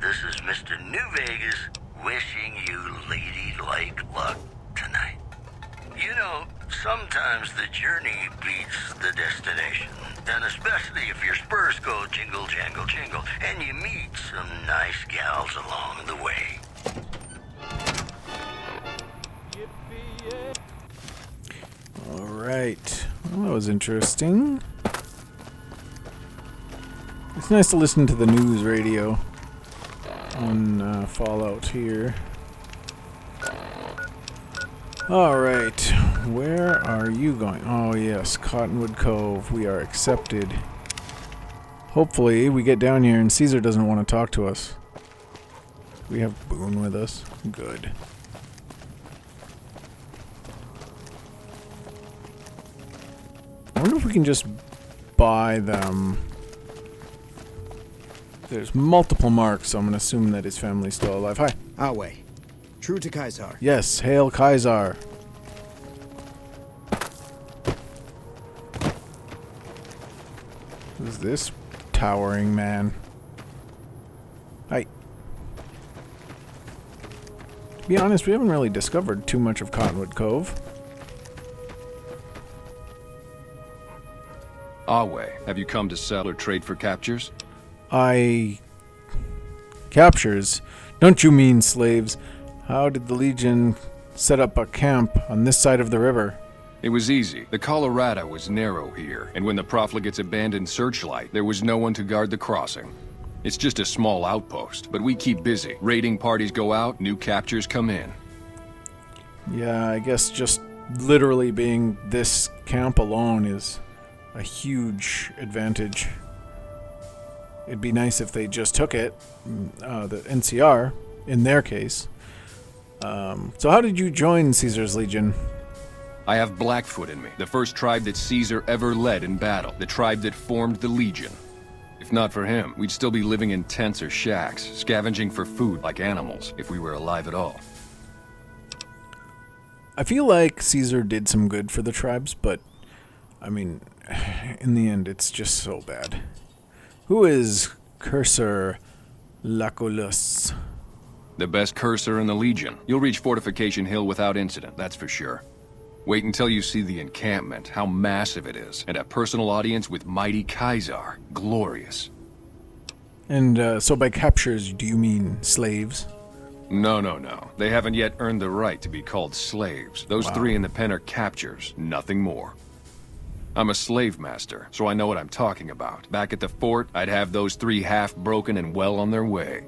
This is Mr. New Vegas wishing you ladylike luck tonight. You know, sometimes the journey beats the destination, and especially if your spurs go jingle, jangle, jingle, and you meet some nice gals along the way. Alright. Well, that was interesting. It's nice to listen to the news radio on Fallout here. Alright, where are you going? Oh yes, Cottonwood Cove. We are accepted. Hopefully we get down here and Caesar doesn't want to talk to us. We have Boone with us. Good. I wonder if we can just buy them. There's multiple marks, so I'm going to assume that his family's still alive. Hi. Our way. True to Kaisar. Yes, hail Kaisar. Who's this towering man? Hi. To be honest, we haven't really discovered too much of Cottonwood Cove. Awe, have you come to sell or trade for captures? Captures? Don't you mean slaves? How did the Legion set up a camp on this side of the river? It was easy. The Colorado was narrow here, and when the profligates abandoned Searchlight, there was no one to guard the crossing. It's just a small outpost, but we keep busy. Raiding parties go out, new captures come in. Yeah, I guess just literally being this camp alone is a huge advantage. it'd be nice if they just took it, the NCR, in their case. So how did you join Caesar's Legion? I have Blackfoot in me, the first tribe that Caesar ever led in battle, the tribe that formed the Legion. If not for him, we'd still be living in tents or shacks, scavenging for food like animals, if we were alive at all. I feel like Caesar did some good for the tribes, but, I mean, in the end, it's just so bad. Who is Cursor Lucullus? The best cursor in the Legion. You'll reach Fortification Hill without incident, that's for sure. Wait until you see the encampment, how massive it is, and a personal audience with mighty Kaisar. Glorious. And so by captures, do you mean slaves? No. They haven't yet earned the right to be called slaves. Those three in the pen are captures, nothing more. I'm a slave master, so I know what I'm talking about. Back at the fort, I'd have those three half-broken and well on their way.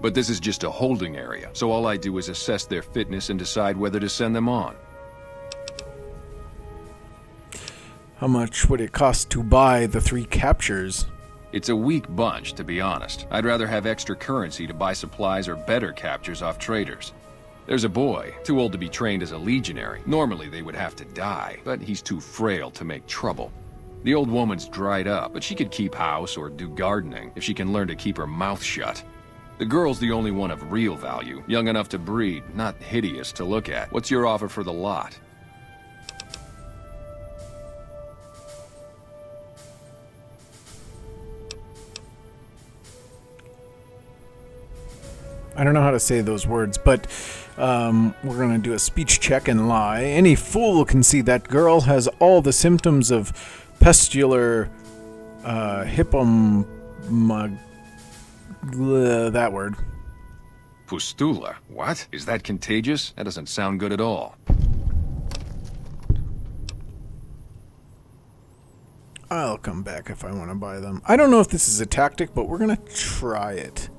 But this is just a holding area, so all I do is assess their fitness and decide whether to send them on. How much would it cost to buy the 3 captures? It's a weak bunch, to be honest. I'd rather have extra currency to buy supplies or better captures off traders. There's a boy, too old to be trained as a legionary. Normally they would have to die, but he's too frail to make trouble. The old woman's dried up, but she could keep house or do gardening if she can learn to keep her mouth shut. The girl's the only one of real value, young enough to breed, not hideous to look at. What's your offer for the lot? I don't know how to say those words, but we're going to do a speech check and lie. Any fool can see that girl has all the symptoms of pustular that word. Pustula? What? Is that contagious? That doesn't sound good at all. I'll come back if I want to buy them. I don't know if this is a tactic, but we're going to try it.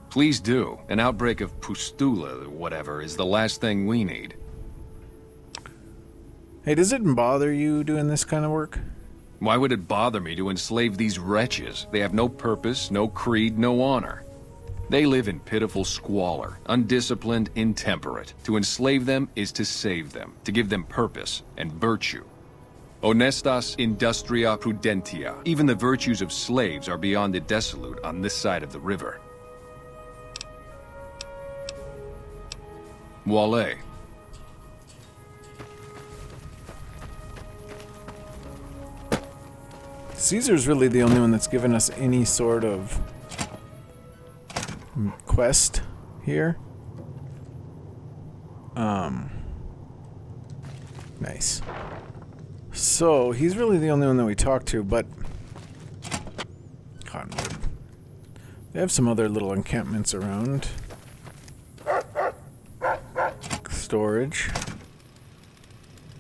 Please do. An outbreak of pustula, or whatever, is the last thing we need. Hey, does it bother you doing this kind of work? Why would it bother me to enslave these wretches? They have no purpose, no creed, no honor. They live in pitiful squalor, undisciplined, intemperate. To enslave them is to save them, to give them purpose and virtue. Honestas industria prudentia. Even the virtues of slaves are beyond the dissolute on this side of the river. Wale. Caesar's really the only one that's given us any sort of quest here. Nice. So, he's really the only one that we talked to, but Cottonwood. They have some other little encampments around. Storage.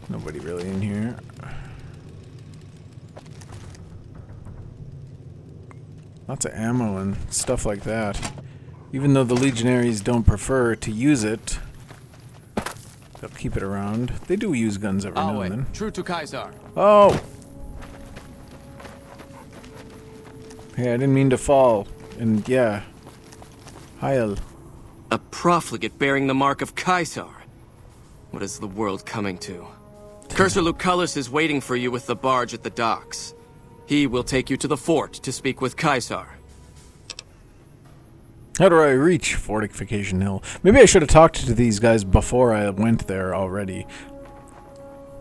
Nobody really in here. Lots of ammo and stuff like that. Even though the legionaries don't prefer to use it, they'll keep it around. They do use guns every now and then. True to Kaisar. Oh! Hey, I didn't mean to fall. And yeah. Heil. A profligate bearing the mark of Kaisar. What is the world coming to? Cursor Lucullus is waiting for you with the barge at the docks. He will take you to the fort to speak with Kaisar. How do I reach Fortification Hill? Maybe I should have talked to these guys before I went there already.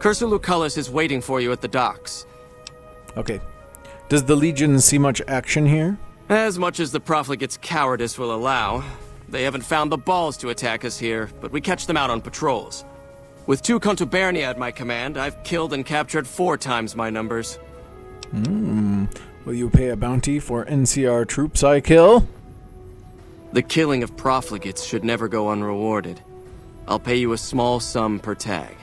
Cursor Lucullus is waiting for you at the docks. Okay. Does the Legion see much action here? As much as the profligate's cowardice will allow. They haven't found the balls to attack us here, but we catch them out on patrols. With 2 contubernia at my command, I've killed and captured 4 times my numbers. Will you pay a bounty for NCR troops I kill? The killing of profligates should never go unrewarded. I'll pay you a small sum per tag.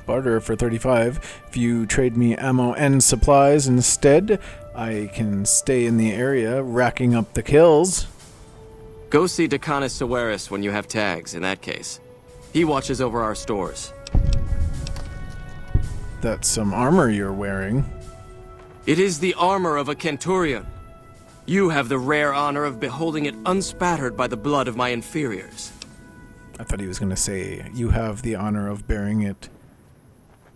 Barter for 35. If you trade me ammo and supplies instead, I can stay in the area, racking up the kills. Go see Decanus Severus when you have tags, in that case. He watches over our stores. That's some armor you're wearing. It is the armor of a Kenturian. You have the rare honor of beholding it unspattered by the blood of my inferiors. I thought he was going to say, you have the honor of bearing it,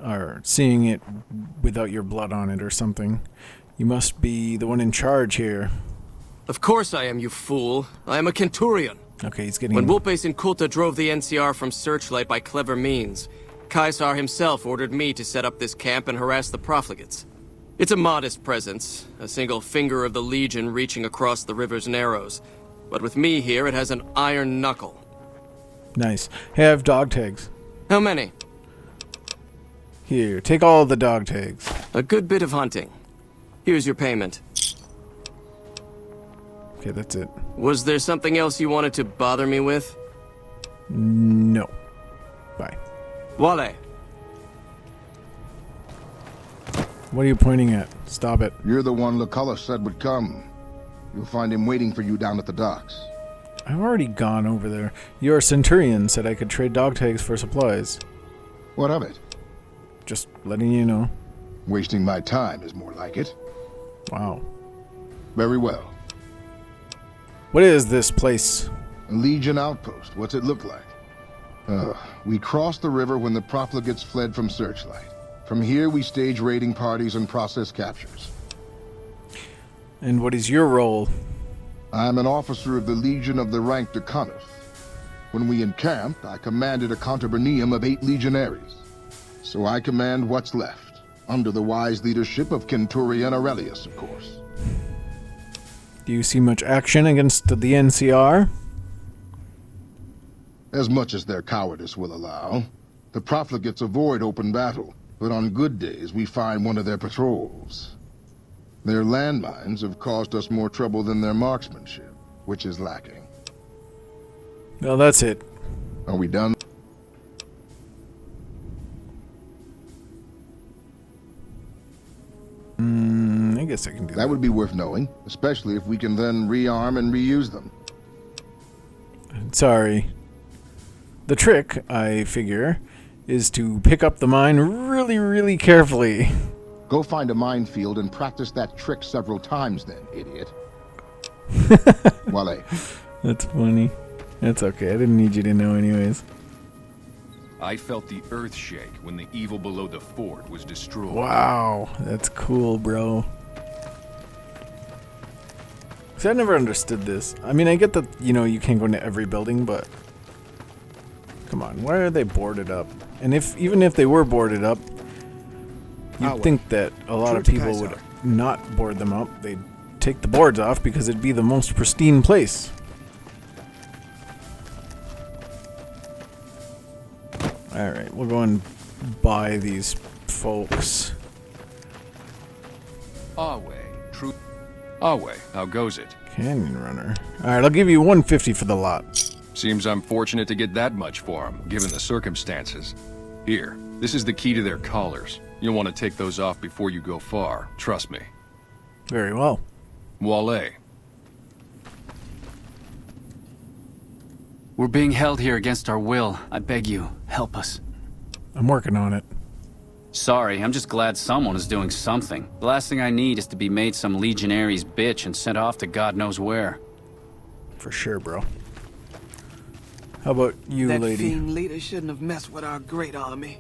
or seeing it without your blood on it or something. You must be the one in charge here. Of course I am, you fool. I am a Kenturian. Okay, he's getting... When Wulpes and Kulta drove the NCR from Searchlight by clever means, Caesar himself ordered me to set up this camp and harass the profligates. It's a modest presence, a single finger of the Legion reaching across the river's narrows. But with me here, it has an iron knuckle. Nice. Hey, I have dog tags. How many? Here, take all the dog tags. A good bit of hunting. Here's your payment. Okay, that's it. Was there something else you wanted to bother me with? No. Bye. Wale. What are you pointing at? Stop it. You're the one Lucullus said would come. You'll find him waiting for you down at the docks. I've already gone over there. Your centurion said I could trade dog tags for supplies. What of it? Just letting you know. Wasting my time is more like it. Wow. Very well. What is this place? A Legion outpost. What's it look like? We crossed the river when the profligates fled from Searchlight. From here, we stage raiding parties and process captures. And what is your role? I'm an officer of the Legion of the rank Decanus. When we encamped, I commanded a contubernium of 8 legionaries. So I command what's left, under the wise leadership of Kenturian Aurelius, of course. Do you see much action against the NCR? As much as their cowardice will allow. The profligates avoid open battle, but on good days we find one of their patrols. Their landmines have caused us more trouble than their marksmanship, which is lacking. Well, that's it. Are we done? I guess I can do that. That would be worth knowing, especially if we can then rearm and reuse them. Sorry. The trick, I figure, is to pick up the mine really, really carefully. Go find a minefield and practice that trick several times then, idiot. Wale. That's funny. That's okay. I didn't need you to know anyways. I felt the earth shake when the evil below the fort was destroyed. Wow. That's cool, bro. See, I never understood this. I mean, I get that, you can't go into every building, but... Come on, why are they boarded up? And even if they were boarded up, you'd think that a lot of people would not board them up. They'd take the boards off because it'd be the most pristine place. Alright, we'll go and buy these folks. Awe, how goes it? Canyon Runner. Alright, I'll give you 150 for the lot. Seems I'm fortunate to get that much for them, given the circumstances. Here, this is the key to their collars. You'll want to take those off before you go far, trust me. Very well. Wale. We're being held here against our will. I beg you, help us. I'm working on it. Sorry, I'm just glad someone is doing something. The last thing I need is to be made some legionary's bitch and sent off to God knows where. For sure, bro. How about you, that lady? That fiend leader shouldn't have messed with our great army.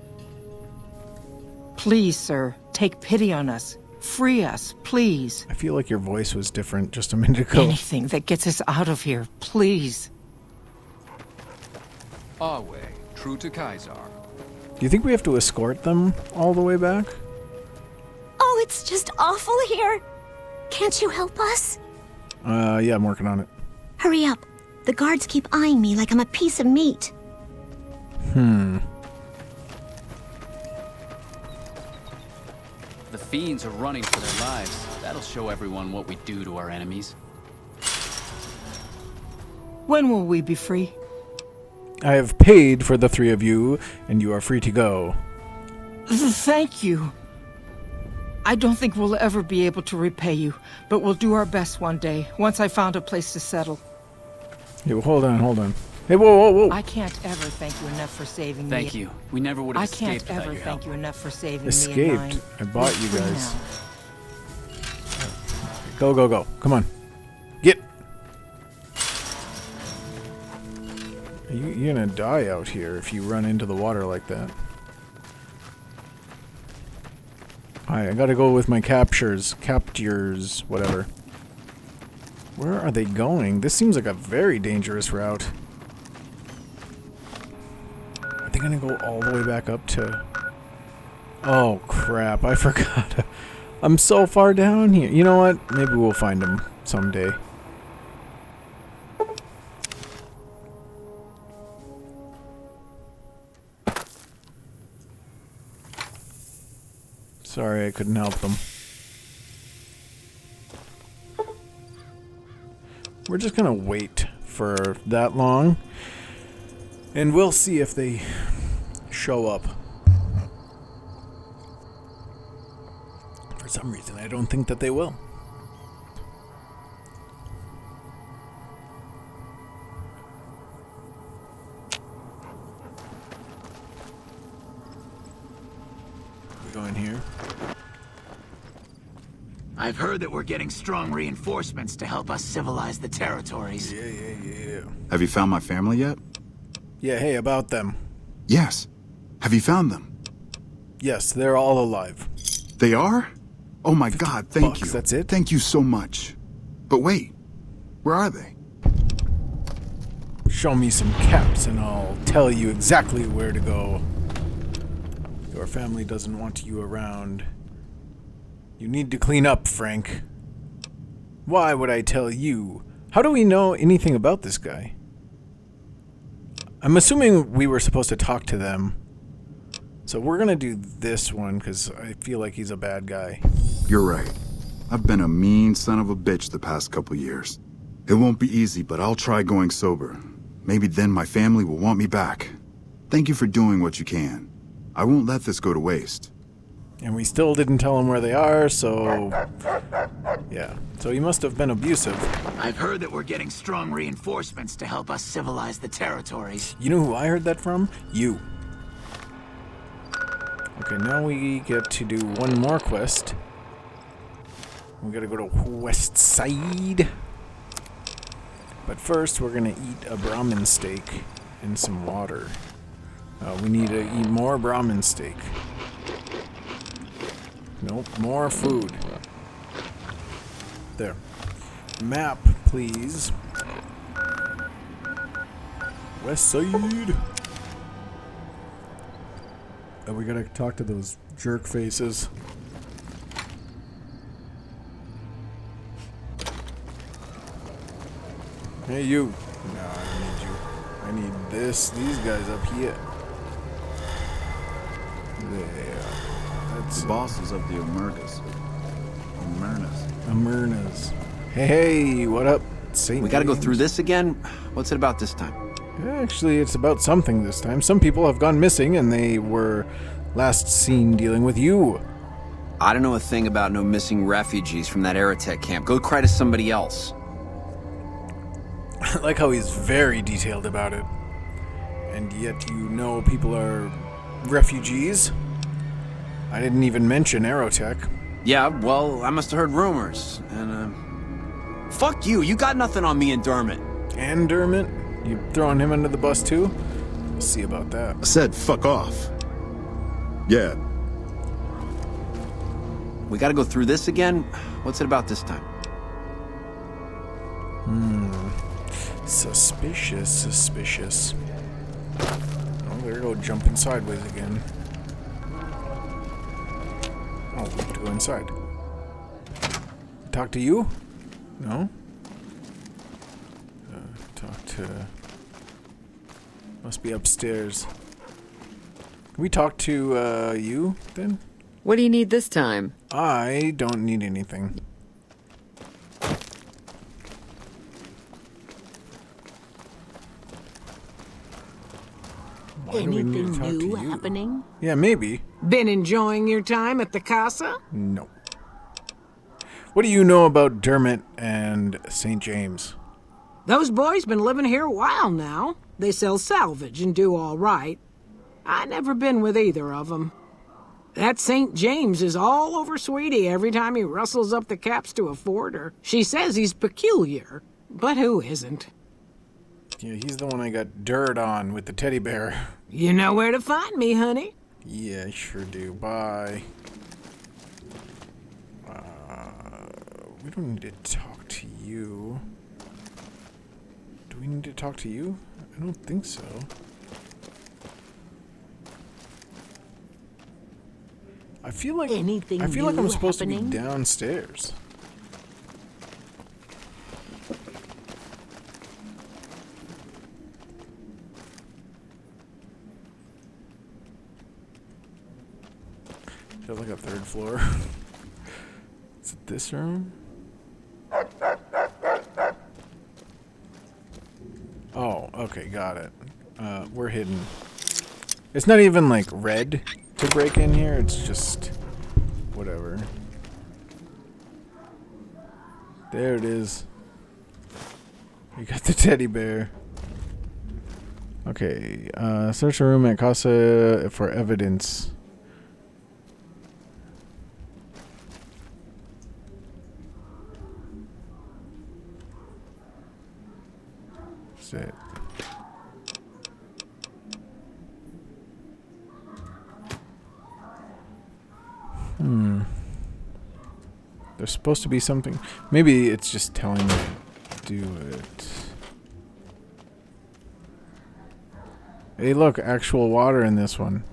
Please, sir, take pity on us. Free us, please. I feel like your voice was different just a minute ago. Anything that gets us out of here, please. Awe, true to Caesar. Do you think we have to escort them all the way back? Oh, it's just awful here. Can't you help us? Yeah, I'm working on it. Hurry up. The guards keep eyeing me like I'm a piece of meat. The fiends are running for their lives. That'll show everyone what we do to our enemies. When will we be free? I have paid for the 3 of you, and you are free to go. Thank you. I don't think we'll ever be able to repay you, but we'll do our best one day, once I found a place to settle. Hey, well, hold on. Hey, whoa. I can't ever thank you enough for saving me. Thank you. We never would have escaped without your help. I can't ever thank you enough for saving me. Escaped? I bought you guys. Go, go, go. Come on. Get. You're gonna die out here if you run into the water like that. Alright, I gotta go with my captures, whatever. Where are they going? This seems like a very dangerous route. Are they gonna go all the way back up to... Oh, crap, I forgot. I'm so far down here. You know what? Maybe we'll find them someday. Sorry, I couldn't help them. We're just gonna wait for that long, and we'll see if they show up. For some reason, I don't think that they will. We go in here. I've heard that we're getting strong reinforcements to help us civilize the territories. Yeah. Have you found my family yet? Yeah, hey, about them. Yes. Have you found them? Yes, they're all alive. They are? Oh my God, thank you. That's it? Thank you so much. But wait, where are they? Show me some caps and I'll tell you exactly where to go. Your family doesn't want you around. You need to clean up, Frank. Why would I tell you? How do we know anything about this guy? I'm assuming we were supposed to talk to them. So we're gonna do this one, because I feel like he's a bad guy. You're right. I've been a mean son of a bitch the past couple years. It won't be easy, but I'll try going sober. Maybe then my family will want me back. Thank you for doing what you can. I won't let this go to waste. And we still didn't tell him where they are, so... Yeah. So he must have been abusive. I've heard that we're getting strong reinforcements to help us civilize the territories. You know who I heard that from? You. Okay, now we get to do one more quest. We gotta go to West Side. But first, we're gonna eat a Brahmin steak and some water. We need to eat more Brahmin steak. Nope, more food. There. Map, please. West Side. We gotta talk to those jerk faces. Hey, you. No, I don't need you. I need these guys up here. There. That's the bosses of the Amurnas. Hey, what up, St. We gotta go James? through this again? What's it about this time? Actually, it's about something this time. Some people have gone missing, and they were last seen dealing with you. I don't know a thing about no missing refugees from that Aerotech camp. Go cry to somebody else. I like how he's very detailed about it. And yet you know people are refugees? I didn't even mention Aerotech. Yeah, well, I must have heard rumors, and, fuck you, you got nothing on me and Dermot. And Dermot? You throwing him under the bus too? We'll see about that. I said fuck off. Yeah. We gotta go through this again? What's it about this time? Suspicious. Oh, there you go, jumping sideways again. Oh, we have to go inside. Talk to you? No? Talk to... Must be upstairs. Can we talk to, you, then? What do you need this time? I don't need anything. Anything new happening? Yeah, maybe. Been enjoying your time at the casa? No. What do you know about Dermot and St. James? Those boys been living here a while now. They sell salvage and do all right. I never been with either of them. That St. James is all over Sweetie every time he rustles up the caps to afford her. She says he's peculiar, but who isn't? Yeah, he's the one I got dirt on with the teddy bear. You know where to find me, honey. Yeah, I sure do. Bye. We don't need to talk to you. Do we need to talk to you? I don't think so. I feel like I'm supposed to be downstairs. Feels like a third floor. Is it this room? Oh, okay, got it. We're hidden. It's not even like red to break in here, it's just whatever. There it is. You got the teddy bear. Okay, search a room at Casa for evidence. That's it. There's supposed to be something. Maybe it's just telling me to do it. Hey, look, actual water in this one.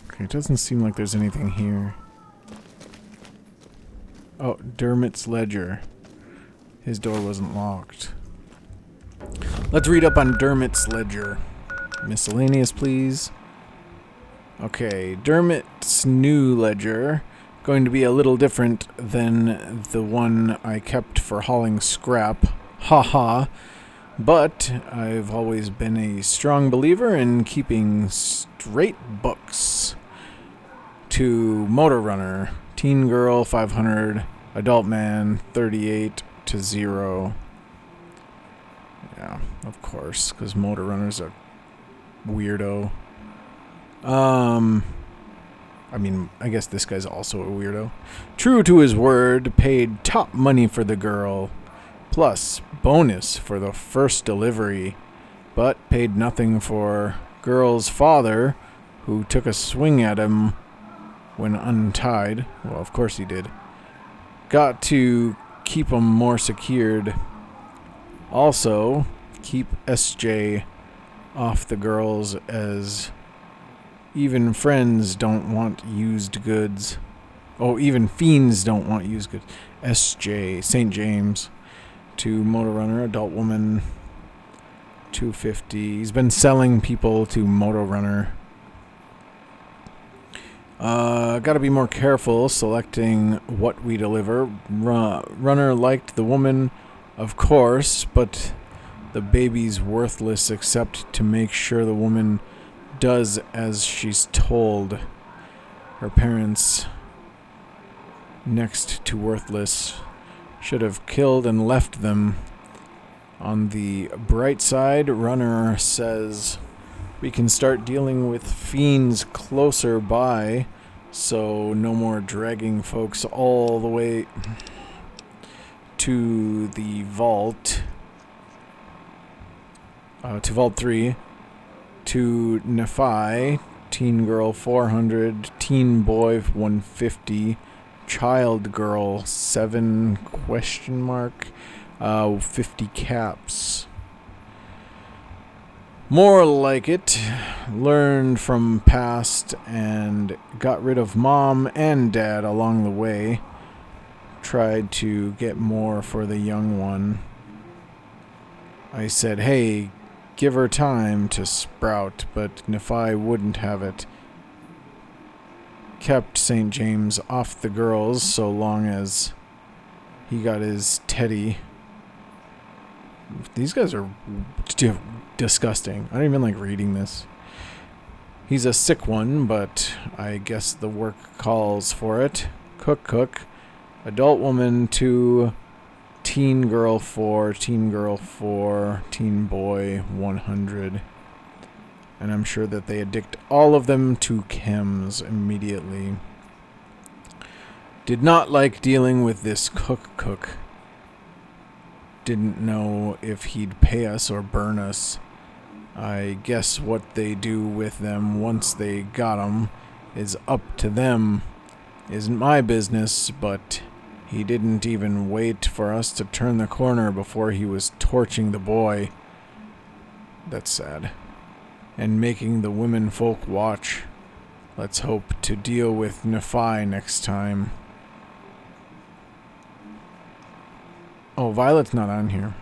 Okay, it doesn't seem like there's anything here. Oh, Dermot's ledger. His door wasn't locked. Let's read up on Dermot's ledger. Miscellaneous, please. Okay, Dermot's new ledger. Going to be a little different than the one I kept for hauling scrap. Haha. But I've always been a strong believer in keeping straight books. To Motor Runner. Teen girl, 500. Adult man, 38 to 0. Yeah, of course, because Motor Runner's a weirdo. I mean, I guess this guy's also a weirdo. True to his word, paid top money for the girl, plus bonus for the first delivery, but paid nothing for girl's father, who took a swing at him when untied. Well, of course he did. Got to keep him more secured. Also, keep SJ off the girls, as even friends don't want used goods. Oh, even fiends don't want used goods. SJ, St. James, to Motor Runner, adult woman, 250. He's been selling people to Motor Runner. Gotta be more careful selecting what we deliver. Runner liked the woman, of course, but the baby's worthless except to make sure the woman does as she's told. Her parents, next to worthless, should have killed and left them. On the bright side, Runner says we can start dealing with fiends closer by, so no more dragging folks all the way to the vault. To Vault 3. To Nephi. Teen girl 400. Teen boy 150. Child girl 7 ? 50 caps. More like it. Learned from past and got rid of mom and dad along the way. Tried to get more for the young one. I said, hey, give her time to sprout, but Nephi wouldn't have it. Kept St. James off the girls so long as he got his teddy. These guys are disgusting. I don't even like reading this. He's a sick one, but I guess the work calls for it. Cook. Adult woman 2, teen girl 4, teen girl 4, teen boy 100. And I'm sure that they addict all of them to chems immediately. Did not like dealing with this cook. Didn't know if he'd pay us or burn us. I guess what they do with them once they got 'em is up to them. Isn't my business, but he didn't even wait for us to turn the corner before he was torching the boy. That's sad. And making the women folk watch. Let's hope to deal with Nephi next time. Oh, Violet's not on here.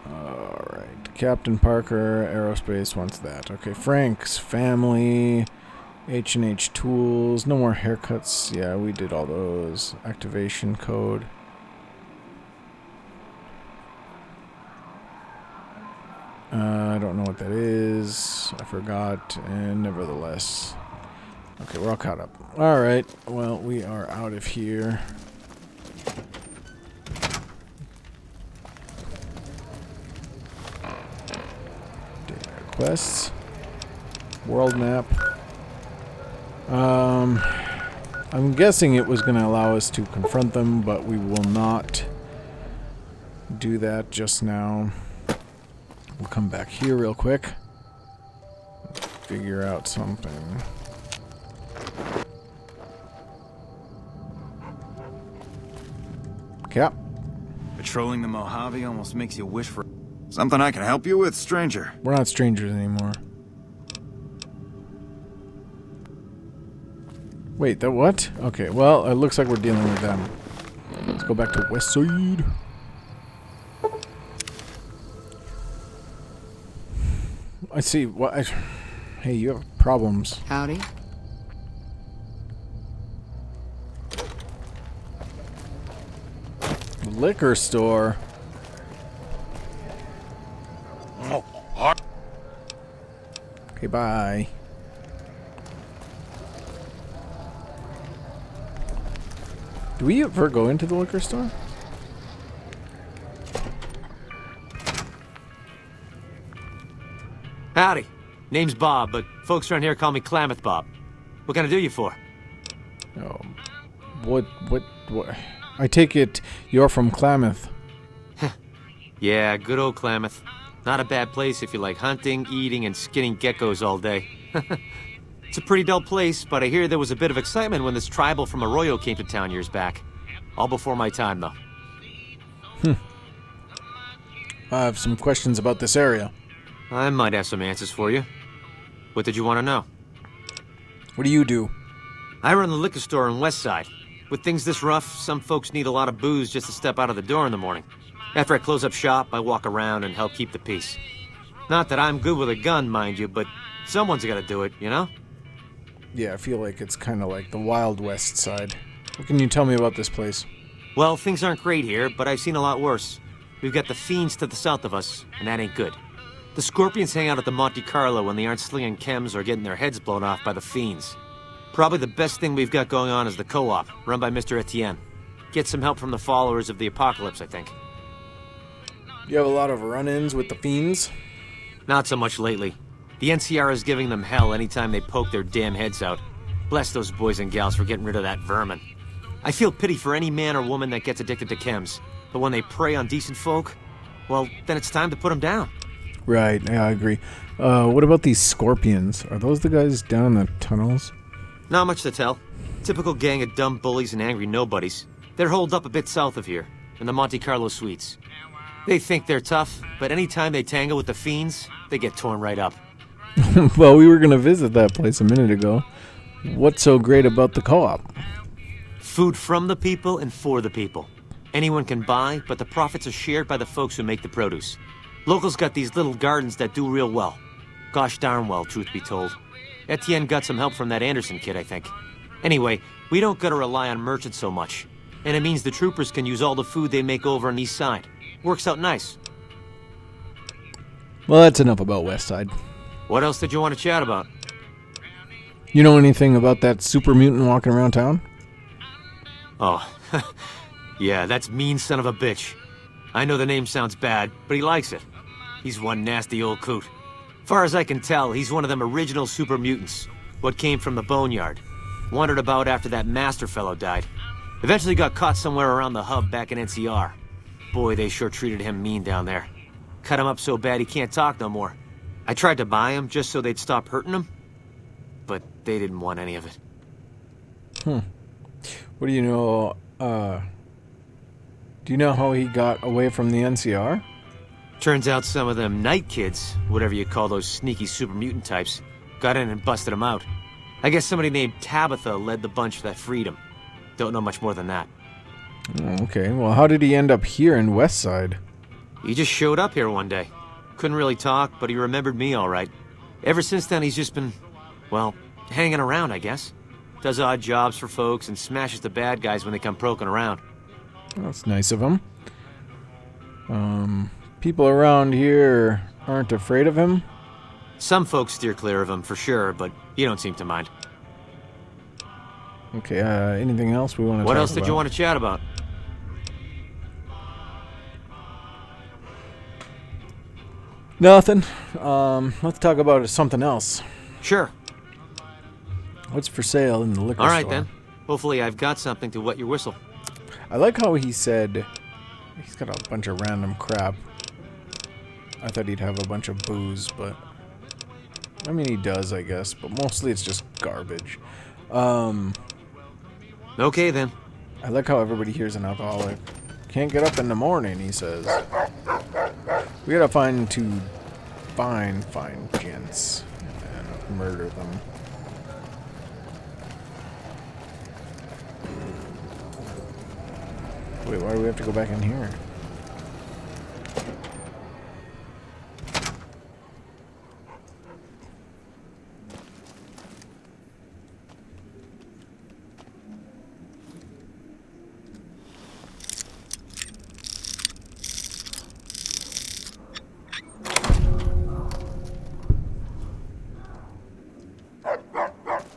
Alright. Captain Parker, Aerospace wants that. Okay, Frank's family, H&H Tools, no more haircuts. Yeah, we did all those. Activation code. I don't know what that is. I forgot, and nevertheless. Okay, we're all caught up. Alright, well, we are out of here. Data quests. World map. I'm guessing it was going to allow us to confront them, but we will not do that just now. We'll come back here real quick. Figure out something. Cap. Patrolling the Mojave almost makes you wish for something I can help you with, stranger. We're not strangers anymore. Wait, that what? Okay, well, it looks like we're dealing with them. Let's go back to West Side. I see. What? Hey, you have problems. Howdy. Liquor store. Okay, bye. Do we ever go into the liquor store? Howdy. Name's Bob, but folks around here call me Klamath Bob. What can I do you for? Oh, what? I take it you're from Klamath. Yeah, good old Klamath. Not a bad place if you like hunting, eating, and skinning geckos all day. It's a pretty dull place, but I hear there was a bit of excitement when this tribal from Arroyo came to town years back. All before my time, though. I have some questions about this area. I might have some answers for you. What did you want to know? What do you do? I run the liquor store on West Side. With things this rough, some folks need a lot of booze just to step out of the door in the morning. After I close up shop, I walk around and help keep the peace. Not that I'm good with a gun, mind you, but someone's gotta do it, you know? Yeah, I feel like it's kind of like the Wild West Side. What can you tell me about this place? Well, things aren't great here, but I've seen a lot worse. We've got the Fiends to the south of us, and that ain't good. The Scorpions hang out at the Monte Carlo when they aren't slinging chems or getting their heads blown off by the Fiends. Probably the best thing we've got going on is the co-op, run by Mr. Etienne. Get some help from the followers of the Apocalypse, I think. You have a lot of run-ins with the Fiends? Not so much lately. The NCR is giving them hell anytime they poke their damn heads out. Bless those boys and gals for getting rid of that vermin. I feel pity for any man or woman that gets addicted to chems, but when they prey on decent folk, well, then it's time to put them down. Right, yeah, I agree. What about these Scorpions? Are those the guys down in the tunnels? Not much to tell. Typical gang of dumb bullies and angry nobodies. They're holed up a bit south of here, in the Monte Carlo suites. They think they're tough, but anytime they tangle with the Fiends, they get torn right up. Well, we were going to visit that place a minute ago. What's so great about the co-op? Food from the people and for the people. Anyone can buy, but the profits are shared by the folks who make the produce. Locals got these little gardens that do real well. Gosh darn well, truth be told. Etienne got some help from that Anderson kid, I think. Anyway, we don't gotta rely on merchants so much. And it means the troopers can use all the food they make over on the east side. Works out nice. Well, that's enough about West Side. What else did you want to chat about? You know anything about that super mutant walking around town? Oh, yeah, that's mean son of a bitch. I know the name sounds bad, but he likes it. He's one nasty old coot. Far as I can tell, he's one of them original super mutants. What came from the boneyard. Wandered about after that master fellow died. Eventually got caught somewhere around the hub back in NCR. Boy, they sure treated him mean down there. Cut him up so bad he can't talk no more. I tried to buy him just so they'd stop hurting him, but they didn't want any of it. What do you know, do you know how he got away from the NCR? Turns out some of them night kids, whatever you call those sneaky super mutant types, got in and busted him out. I guess somebody named Tabitha led the bunch that freed him. Don't know much more than that. Oh, okay, well, how did he end up here in Westside? He just showed up here one day. Couldn't really talk, but he remembered me all right. Ever since then, he's just been, well, hanging around, I guess. Does odd jobs for folks and smashes the bad guys when they come poking around. That's nice of him. People around here aren't afraid of him? Some folks steer clear of him, for sure, but you don't seem to mind. Okay, anything else we want to talk about? What else did you want to chat about? Nothing. Let's talk about something else. Sure. What's for sale in the liquor store? All right, then. Hopefully I've got something to wet your whistle. I like how he said he's got a bunch of random crap. I thought he'd have a bunch of booze, but... I mean, he does, I guess, but mostly it's just garbage. Okay, then. I like how everybody here's an alcoholic. Can't get up in the morning, he says. We gotta find two fine gents and murder them. Wait, why do we have to go back in here?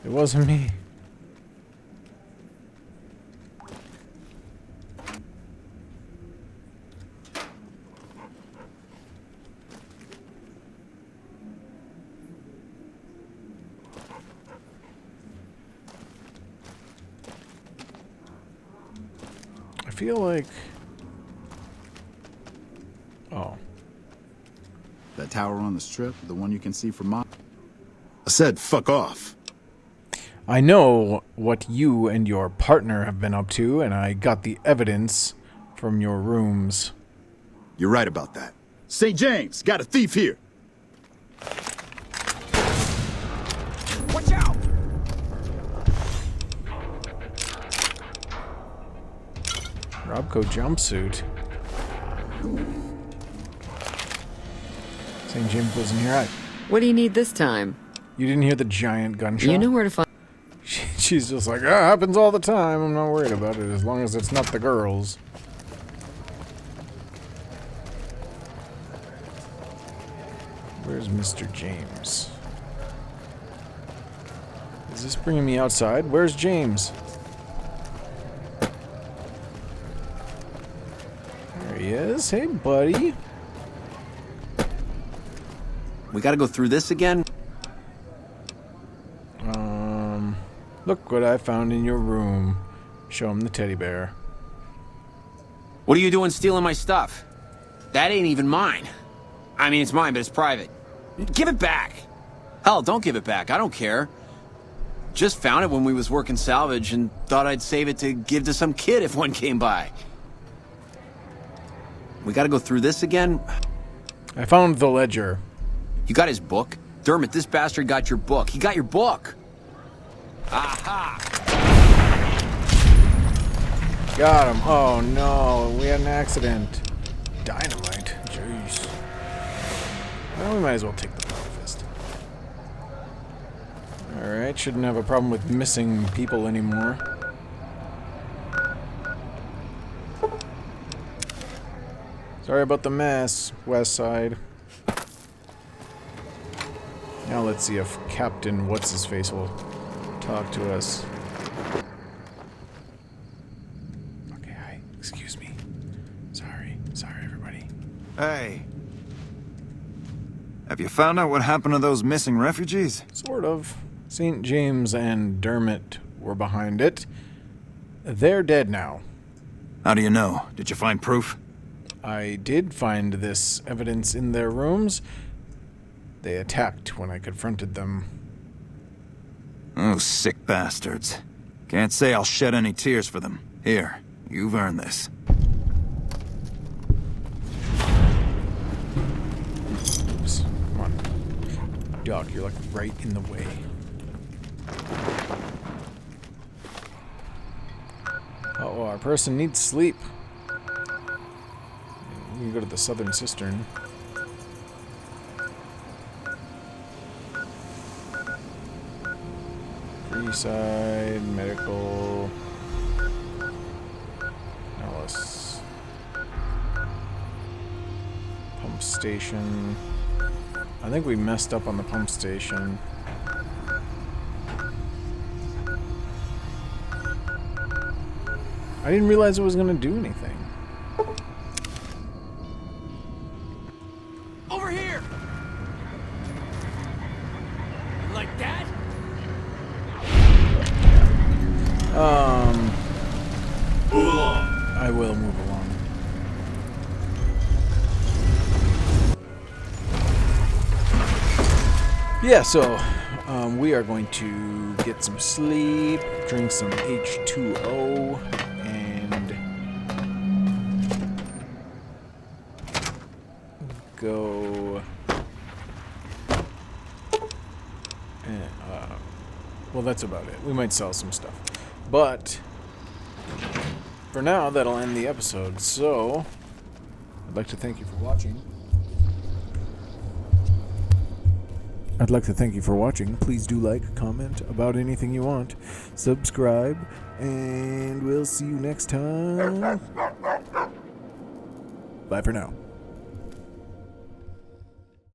It wasn't me. I feel like... Oh. That tower on the strip, the one you can see from my... I said, fuck off. I know what you and your partner have been up to, and I got the evidence from your rooms. You're right about that. St. James, got a thief here. Watch out! Robco jumpsuit. St. James wasn't here. What do you need this time? You didn't hear the giant gunshot? You know where to find... She's just like, ah, happens all the time. I'm not worried about it as long as it's not the girls. Where's Mr. James? Is this bringing me outside? Where's James? There he is. Hey, buddy. We gotta go through this again? Look what I found in your room. Show him the teddy bear. What are you doing stealing my stuff? That ain't even mine. I mean, it's mine, but it's private. Give it back. Hell, don't give it back. I don't care. Just found it when we was working salvage and thought I'd save it to give to some kid if one came by. We gotta go through this again? I found the ledger. You got his book? Dermot, this bastard got your book. He got your book. Aha! Got him. Oh no, we had an accident. Dynamite. Jeez. Well, we might as well take the power fist. Alright, shouldn't have a problem with missing people anymore. Sorry about the mess, West Side. Now let's see if Captain What's-His-Face will talk to us. Hey. Have you found out what happened to those missing refugees? Sort of. St. James and Dermot were behind it. They're dead now. How do you know? Did you find proof? I did find this evidence in their rooms. They attacked when I confronted them. Oh, sick bastards. Can't say I'll shed any tears for them. Here, you've earned this. Oops. Come on. Doc, you're like right in the way. Oh, our person needs sleep. We can go to the southern cistern. Freeside, medical, Alice, pump station. I think we messed up on the pump station. I didn't realize it was going to do anything. Over here! Like that? Move along. I will move along. Yeah, so we are going to get some sleep, drink some H2O, and go. Well, that's about it. We might sell some stuff, but for now, that'll end the episode. So, I'd like to thank you for watching. Please do like, comment about anything you want, subscribe, and we'll see you next time. Bye for now.